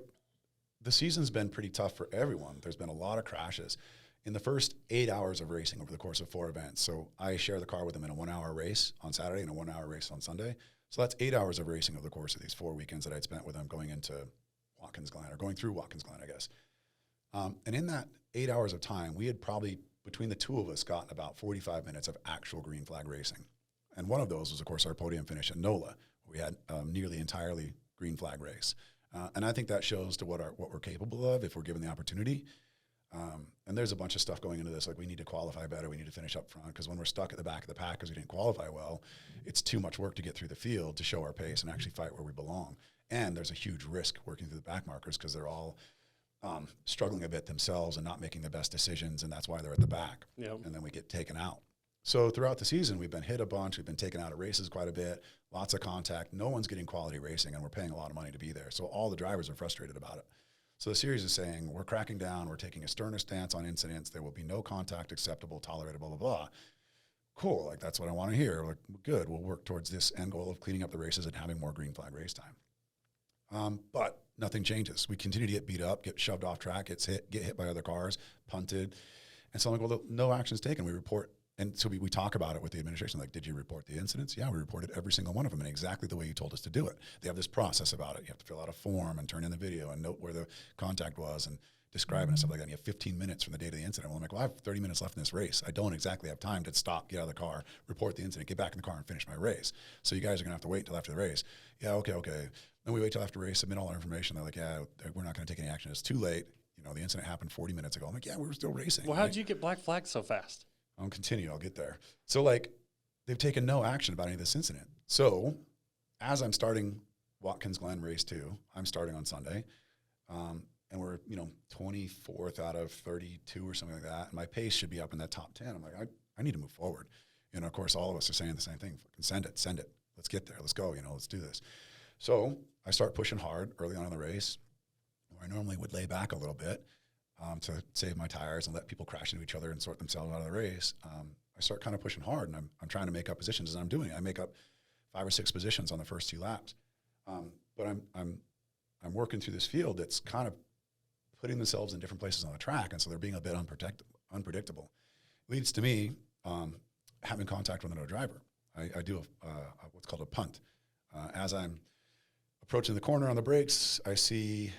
the season's been pretty tough for everyone. There's been a lot of crashes. In the first 8 hours of racing over the course of 4 events, so I share the car with them in a 1 hour race on Saturday and a 1 hour race on Sunday. So that's 8 hours of racing over the course of these 4 weekends that I'd spent with them going into Watkins Glen, or going through Watkins Glen, I guess. And in that 8 hours of time, we had probably, between the two of us, gotten about 45 minutes of actual green flag racing. And one of those was, of course, our podium finish at NOLA. We had nearly entirely green flag race. And I think that shows to what we're capable of if we're given the opportunity. And there's a bunch of stuff going into this, like we need to qualify better, we need to finish up front, because when we're stuck at the back of the pack because we didn't qualify well, it's too much work to get through the field to show our pace and actually fight where we belong. And there's a huge risk working through the back markers because they're all struggling a bit themselves and not making the best decisions, and that's why they're at the back. Yep. And then we get taken out. So throughout the season, we've been hit a bunch, we've been taken out of races quite a bit, lots of contact, no one's getting quality racing, and we're paying a lot of money to be there. So all the drivers are frustrated about it. So the series is saying, we're cracking down, we're taking a sterner stance on incidents, there will be no contact acceptable, tolerated, blah, blah, blah. Cool, like that's what I want to hear. Like, good, we'll work towards this end goal of cleaning up the races and having more green flag race time. But nothing changes. We continue to get beat up, get shoved off track, get hit by other cars, punted. And so I'm like, well, no action's taken. We report. And so we talk about it with the administration, like, did you report the incidents? Yeah, we reported every single one of them in exactly the way you told us to do it. They have this process about it. You have to fill out a form and turn in the video and note where the contact was and describe it and stuff like that. And you have 15 minutes from the date of the incident. Well, I'm like, well, I have 30 minutes left in this race. I don't exactly have time to stop, get out of the car, report the incident, get back in the car and finish my race. So you guys are going to have to wait until after the race. Yeah, okay. Then we wait till after the race, submit all our information. They're like, yeah, we're not going to take any action. It's too late. You know, the incident happened 40 minutes ago. I'm like, yeah, we were still racing. Well, how did you get black flagged so fast? I'll continue. I'll get there. So, like, they've taken no action about any of this incident. So, as I'm starting Watkins Glen race 2, I'm starting on Sunday, and we're 24th out of 32 or something like that. And my pace should be up in that top 10. I'm like, I need to move forward. Of course, all of us are saying the same thing. Fucking send it. Let's get there. Let's go. Let's do this. So I start pushing hard early on in the race, where I normally would lay back a little bit to save my tires and let people crash into each other and sort themselves out of the race. I start kind of pushing hard, and I'm trying to make up positions as I'm doing it. I make up 5 or 6 positions on the first 2 laps. But I'm working through this field that's kind of putting themselves in different places on the track, and so they're being a bit unpredictable. Leads to me having contact with another driver. I do what's called a punt. As I'm approaching the corner on the brakes, I see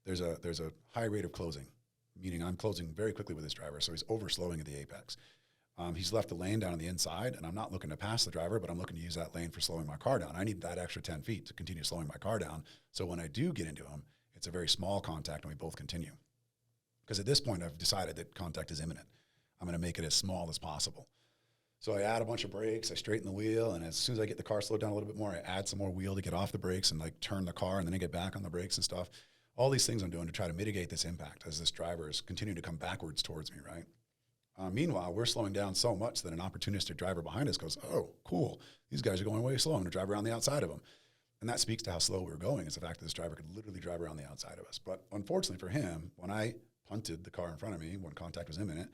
there's a high rate of closing, meaning I'm closing very quickly with this driver, so he's overslowing at the apex. He's left the lane down on the inside, and I'm not looking to pass the driver, but I'm looking to use that lane for slowing my car down. I need that extra 10 feet to continue slowing my car down, so when I do get into him, it's a very small contact, and we both continue. Because at this point, I've decided that contact is imminent. I'm going to make it as small as possible. So I add a bunch of brakes, I straighten the wheel, and as soon as I get the car slowed down a little bit more, I add some more wheel to get off the brakes and like turn the car, and then I get back on the brakes and stuff. All these things I'm doing to try to mitigate this impact as this driver is continuing to come backwards towards me, right? Meanwhile, we're slowing down so much that an opportunistic driver behind us goes, oh, cool, these guys are going way slow. I'm going to drive around the outside of them. And that speaks to how slow we were going, is the fact that this driver could literally drive around the outside of us. But unfortunately for him, when I punted the car in front of me, when contact was imminent,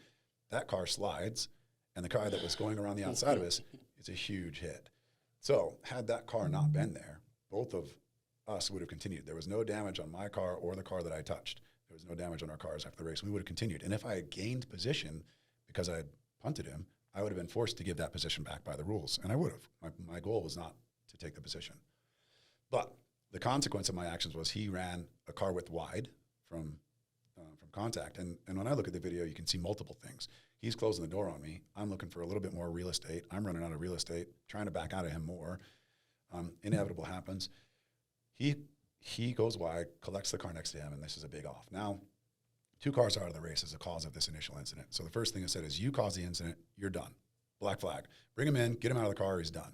that car slides, and the car that was going around the outside of us, it's a huge hit. So had that car not been there, both of us would have continued. There was no damage on my car or the car that I touched. There was no damage on our cars after the race. We would have continued. And if I had gained position because I had punted him, I would have been forced to give that position back by the rules, and I would have. My goal was not to take the position. But the consequence of my actions was he ran a car width wide from contact. And when I look at the video, you can see multiple things. He's closing the door on me. I'm looking for a little bit more real estate. I'm running out of real estate, trying to back out of him more. Inevitable happens. He goes wide, collects the car next to him, and this is a big off. Now, 2 cars out of the race as the cause of this initial incident. So the first thing I said is, you caused the incident, you're done. Black flag. Bring him in, get him out of the car, he's done.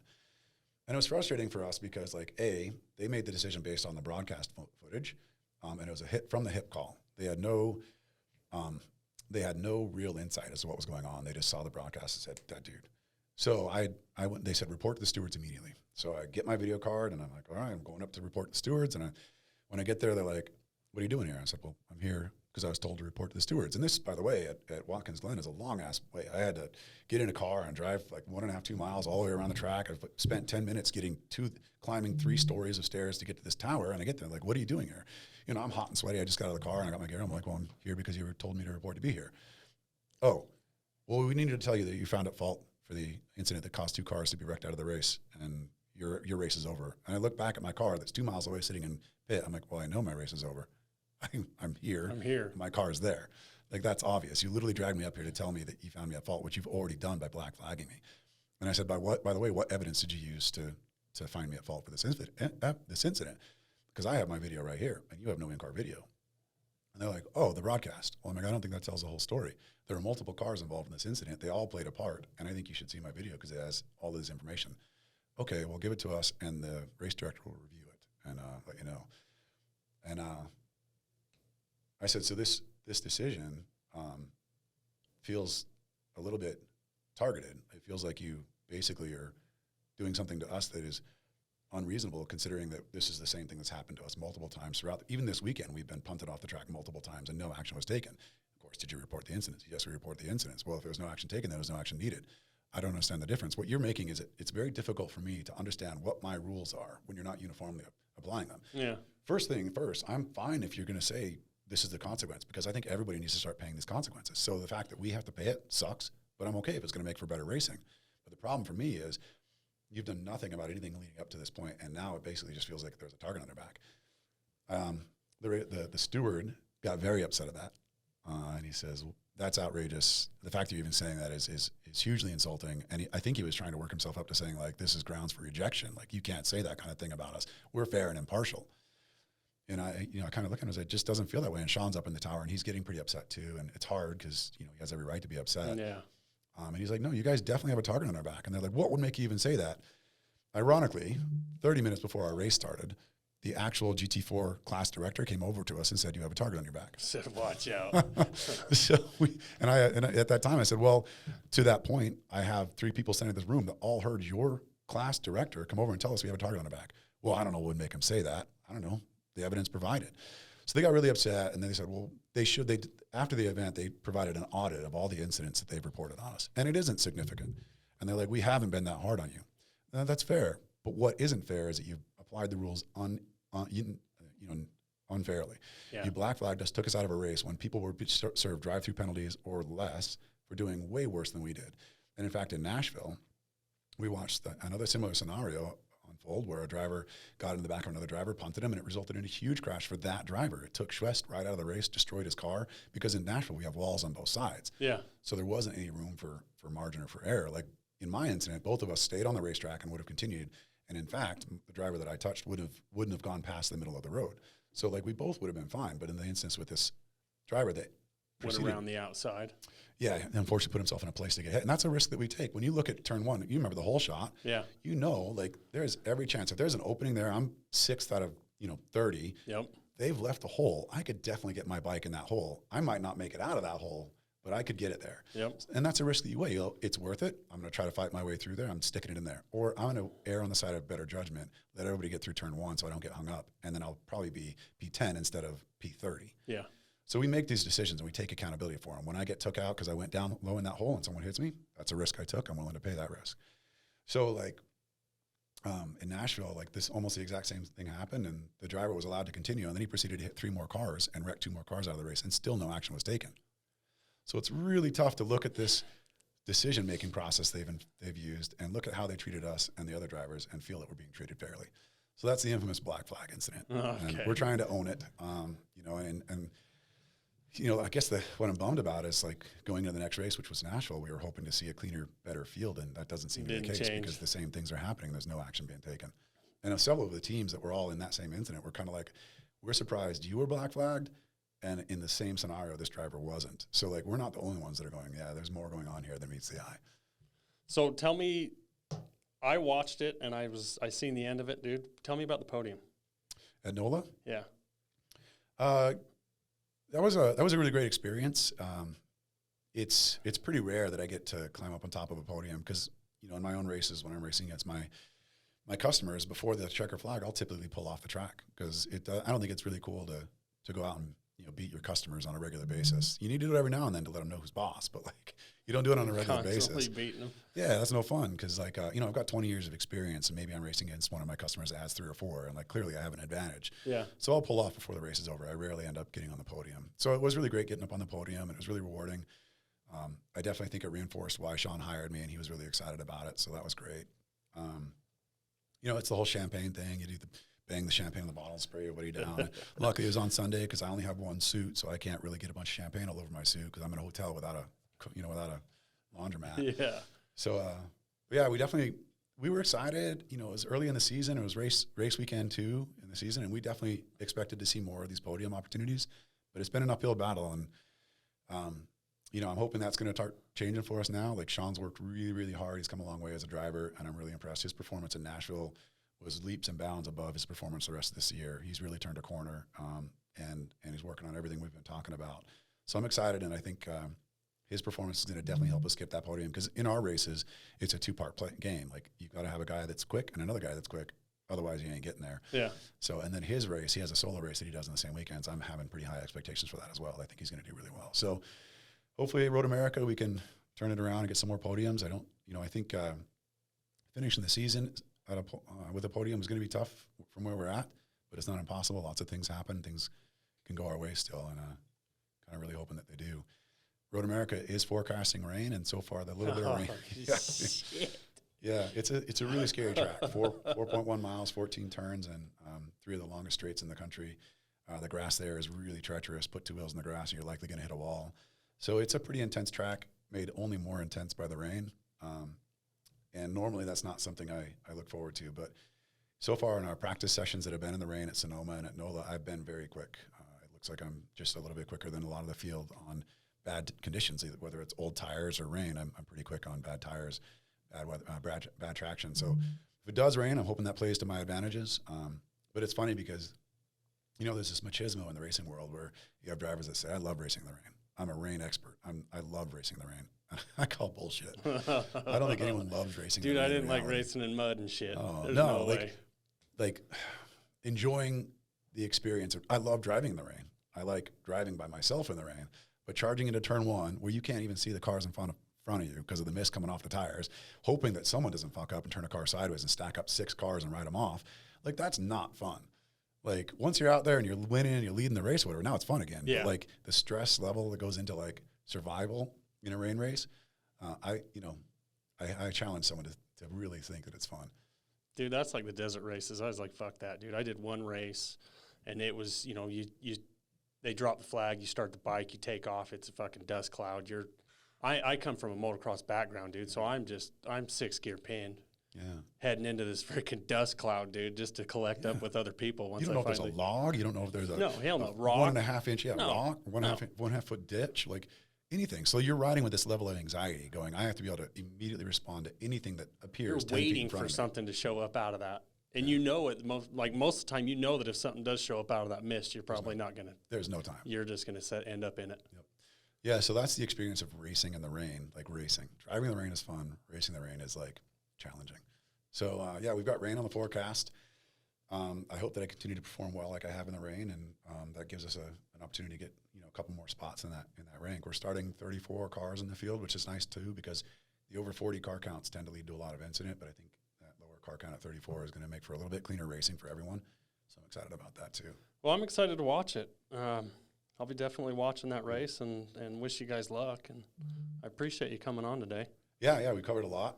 And it was frustrating for us because, like, A, they made the decision based on the broadcast footage, and it was a hit from the hip call. They had no real insight as to what was going on. They just saw the broadcast and said, that dude. So I went, they said, report to the stewards immediately. So I get my video card, and I'm like, all right, I'm going up to report to the stewards. And when I get there, they're like, what are you doing here? I said, well, I'm here because I was told to report to the stewards. And this, by the way, at Watkins Glen is a long-ass way. I had to get in a car and drive like 1.5, 2 miles all the way around the track. I've spent 10 minutes climbing 3 stories of stairs to get to this tower. And I get there, like, what are you doing here? I'm hot and sweaty. I just got out of the car, and I got my gear. I'm like, well, I'm here because you were told me to report to be here. Oh, well, we needed to tell you that you found at fault for the incident that caused 2 cars to be wrecked out of the race, and your race is over. And I look back at my car that's 2 miles away sitting in pit. I'm like, well, I know my race is over. I'm here. I'm here. My car is there. Like, that's obvious. You literally dragged me up here to tell me that you found me at fault, which you've already done by black flagging me. And I said, by the way, what evidence did you use to find me at fault for this incident? Because I have my video right here, and you have no in-car video. And they're like, oh, the broadcast. Well, I'm like, I don't think that tells the whole story. There were multiple cars involved in this incident. They all played a part, and I think you should see my video because it has all this information. Okay, well, give it to us, and the race director will review it and let you know. And I said, so this decision feels a little bit targeted. It feels like you basically are doing something to us that is unreasonable, considering that this is the same thing that's happened to us multiple times throughout. Even this weekend, we've been punted off the track multiple times and no action was taken. Of course, did you report the incidents? Yes, we report the incidents. Well, if there was no action taken, there was no action needed. I don't understand the difference. What you're making is it's very difficult for me to understand what my rules are when you're not uniformly applying them. Yeah. First thing first, I'm fine if you're going to say this is the consequence, because I think everybody needs to start paying these consequences. So the fact that we have to pay it sucks, but I'm okay if it's going to make for better racing. But the problem for me is you've done nothing about anything leading up to this point, and now it basically just feels like there's a target on their back. The steward got very upset at that, and he says, well, that's outrageous. The fact that you're even saying that is hugely insulting, and I think he was trying to work himself up to saying, like, this is grounds for rejection. Like, you can't say that kind of thing about us. We're fair and impartial. And I kind of look at him and say, it just doesn't feel that way. And Sean's up in the tower, and he's getting pretty upset too, and it's hard because he has every right to be upset. Yeah. And he's like, no, you guys definitely have a target on our back. And they're like, what would make you even say that? Ironically, 30 minutes before our race started, the actual GT4 class director came over to us and said, "You have a target on your back." Said, watch out. So and at that time I said, "Well, to that point, I have 3 people standing in this room that all heard your class director come over and tell us we have a target on the back." Well, I don't know what would make them say that. I don't know. The evidence provided. So they got really upset, and then they said, "Well, after the event, they provided an audit of all the incidents that they've reported on us, and it isn't significant." And they're like, "We haven't been that hard on you." That's fair, but what isn't fair is that you've applied the rules unfairly. Yeah. You black flagged us, took us out of a race when people were served drive-through penalties or less for doing way worse than we did. And in fact, in Nashville, we watched another similar scenario unfold where a driver got in the back of another driver, punted him, and it resulted in a huge crash for that driver. It took Schwest right out of the race, destroyed his car, because in Nashville we have walls on both sides. Yeah. So there wasn't any room for margin or for error. Like in my incident, both of us stayed on the racetrack and would have continued. And in fact, the driver that I touched wouldn't have gone past the middle of the road. So like we both would have been fine. But in the instance with this driver that went around the outside. Yeah, unfortunately put himself in a place to get hit. And that's a risk that we take. When you look at turn 1, you remember the whole shot. Yeah. You know, like there's every chance. If there's an opening there, I'm 6th out of 30. Yep. They've left a hole. I could definitely get my bike in that hole. I might not make it out of that hole, but I could get it there. Yep. And that's a risk that you weigh. It's worth it. I'm going to try to fight my way through there. I'm sticking it in there. Or I'm going to err on the side of better judgment, let everybody get through turn 1 so I don't get hung up. And then I'll probably be P10 instead of P30. Yeah. So we make these decisions and we take accountability for them. When I get took out because I went down low in that hole and someone hits me, that's a risk I took. I'm willing to pay that risk. So like in Nashville, like this, almost the exact same thing happened, and the driver was allowed to continue, and then he proceeded to hit 3 more cars and wreck 2 more cars out of the race, and still no action was taken. So it's really tough to look at this decision-making process they've used and look at how they treated us and the other drivers and feel that we're being treated fairly. So that's the infamous black flag incident. Okay. And we're trying to own it, I guess what I'm bummed about is like going into the next race, which was Nashville, we were hoping to see a cleaner, better field, and that doesn't seem to be the case because the same things are happening. There's no action being taken. And several of the teams that were all in that same incident were kind of like, we're surprised you were black flagged, and in the same scenario, this driver wasn't. So like, we're not the only ones that are going, yeah, there's more going on here than meets the eye. So tell me, I watched it and I seen the end of it, dude. Tell me about the podium. At NOLA? Yeah. That was a really great experience. It's pretty rare that I get to climb up on top of a podium because, in my own races, when I'm racing against my customers, before the checker flag, I'll typically pull off the track because I don't think it's really cool to go out and beat your customers on a regular basis. You need to do it every now and then to let them know who's boss, but like you don't do it on a regular basis. Beating them. Yeah, that's no fun because like I've got 20 years of experience and maybe I'm racing against one of my customers that has 3 or 4, and like clearly I have an advantage. Yeah. So I'll pull off before the race is over. I rarely end up getting on the podium. So it was really great getting up on the podium, and it was really rewarding. I definitely think it reinforced why Sean hired me, and he was really excited about it. So that was great. It's the whole champagne thing. You do bang the champagne in the bottle, spray everybody down. Luckily, it was on Sunday because I only have one suit, so I can't really get a bunch of champagne all over my suit because I'm in a hotel without a laundromat. Yeah. So, we were excited. It was early in the season. It was race weekend too in the season, and we definitely expected to see more of these podium opportunities. But it's been an uphill battle, and I'm hoping that's going to start changing for us now. Like Sean's worked really, really hard. He's come a long way as a driver, and I'm really impressed. His performance in Nashville was leaps and bounds above his performance the rest of this year. He's really turned a corner, and he's working on everything we've been talking about. So I'm excited, and I think his performance is going to definitely help us skip that podium because in our races, it's a 2-part game. Like you've got to have a guy that's quick and another guy that's quick. Otherwise, you ain't getting there. Yeah. So, and then his race, he has a solo race that he does on the same weekends. I'm having pretty high expectations for that as well. I think he's going to do really well. So hopefully at Road America, we can turn it around and get some more podiums. I think finishing the season with a podium is going to be tough from where we're at, but it's not impossible. Lots of things happen. Things can go our way still, and kind of really hoping that they do. Road America is forecasting rain, and so far the little bit of rain. Yeah, it's a really scary track. 4.1 miles, 14 turns, and 3 of the longest straights in the country. The grass there is really treacherous. Put 2 wheels in the grass, and you're likely going to hit a wall. So it's a pretty intense track, made only more intense by the rain. And normally that's not something I look forward to. But so far in our practice sessions that have been in the rain at Sonoma and at NOLA, I've been very quick. It looks like I'm just a little bit quicker than a lot of the field on bad conditions, either whether it's old tires or rain. I'm pretty quick on bad tires, bad weather, bad traction. So if it does rain, I'm hoping that plays to my advantages. But it's funny because, you know, there's this machismo in the racing world where you have drivers that say, I love racing the rain. I'm a rain expert. I love racing the rain. I call bullshit. I don't think anyone loves racing Dude, the rain. I didn't like racing in mud and shit. Oh, There's no, no way. like enjoying the experience. I love driving in the rain. I like driving by myself in the rain. But charging into turn one, where you can't even see the cars in front of you because of the mist coming off the tires, hoping that someone doesn't fuck up and turn a car sideways and stack up 6 cars and ride them off, like that's not fun. Like once you're out there and you're winning and you're leading the race, or whatever, now it's fun again. Yeah. But like the stress level that goes into like survival in a rain race, I challenge someone to really think that it's fun. Dude, that's like the desert races. I was like, fuck that, dude. I did one race, and it was, you know, they drop the flag, you start the bike, you take off, it's a fucking dust cloud. I come from a motocross background, dude, so I'm 6 gear pinned. Yeah. Heading into this freaking dust cloud, dude, just to collect up with other people. Once You don't know if there's a log. You don't know if there's a no, hell no, rock. 1.5 inch, rock, 1.5 foot ditch, like anything. So you're riding with this level of anxiety going, I have to be able to immediately respond to anything that appears. You're waiting for something to show up out of that. And you know it, most of the time, you know that if something does show up out of that mist, you're probably not going to. There's no time. You're just going to end up in it. Yep. Yeah, so that's the experience of racing in the rain, like racing. Driving in the rain is fun. Racing in the rain is like challenging. So, we've got rain on the forecast. I hope that I continue to perform well like I have in the rain, and that gives us an opportunity to get, you know, a couple more spots in that rank. We're starting 34 cars in the field, which is nice too, because the over 40 car counts tend to lead to a lot of incident, but I think that lower car count at 34 is going to make for a little bit cleaner racing for everyone. So I'm excited about that too. Well, I'm excited to watch it. I'll be definitely watching that race and wish you guys luck. And I appreciate you coming on today. Yeah, we covered a lot.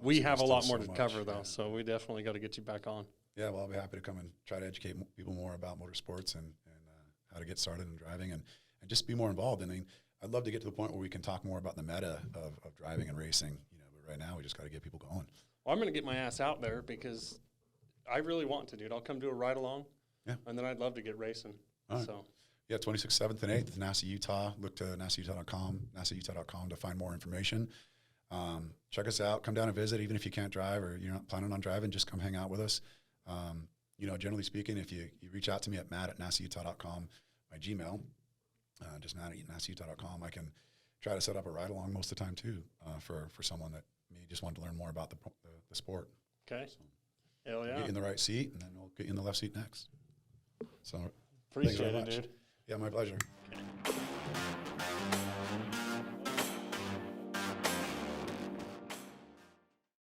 We have a lot more to cover, though, so we definitely got to get you back on. Yeah, well, I'll be happy to come and try to educate people more about motorsports and how to get started in driving and just be more involved. I mean, I'd love to get to the point where we can talk more about the meta of driving and racing, you know, but right now we just got to get people going. Well, I'm going to get my ass out there because I really want to, dude. I'll come do a ride-along, and then I'd love to get racing. Right. So. Yeah, 26th, 7th, and 8th, NASA Utah. Look to nasautah.com to find more information. Check us out. Come down and visit, even if you can't drive or you're not planning on driving, just come hang out with us. You know, generally speaking, if you reach out to me at matt@nasautah.com, my Gmail, just matt@nasautah.com, I can try to set up a ride-along most of the time, too, for someone that may just want to learn more about the sport. Okay. So, hell yeah. Get you in the right seat, and then we'll get you in the left seat next. So appreciate it, dude. Yeah, my pleasure. Okay.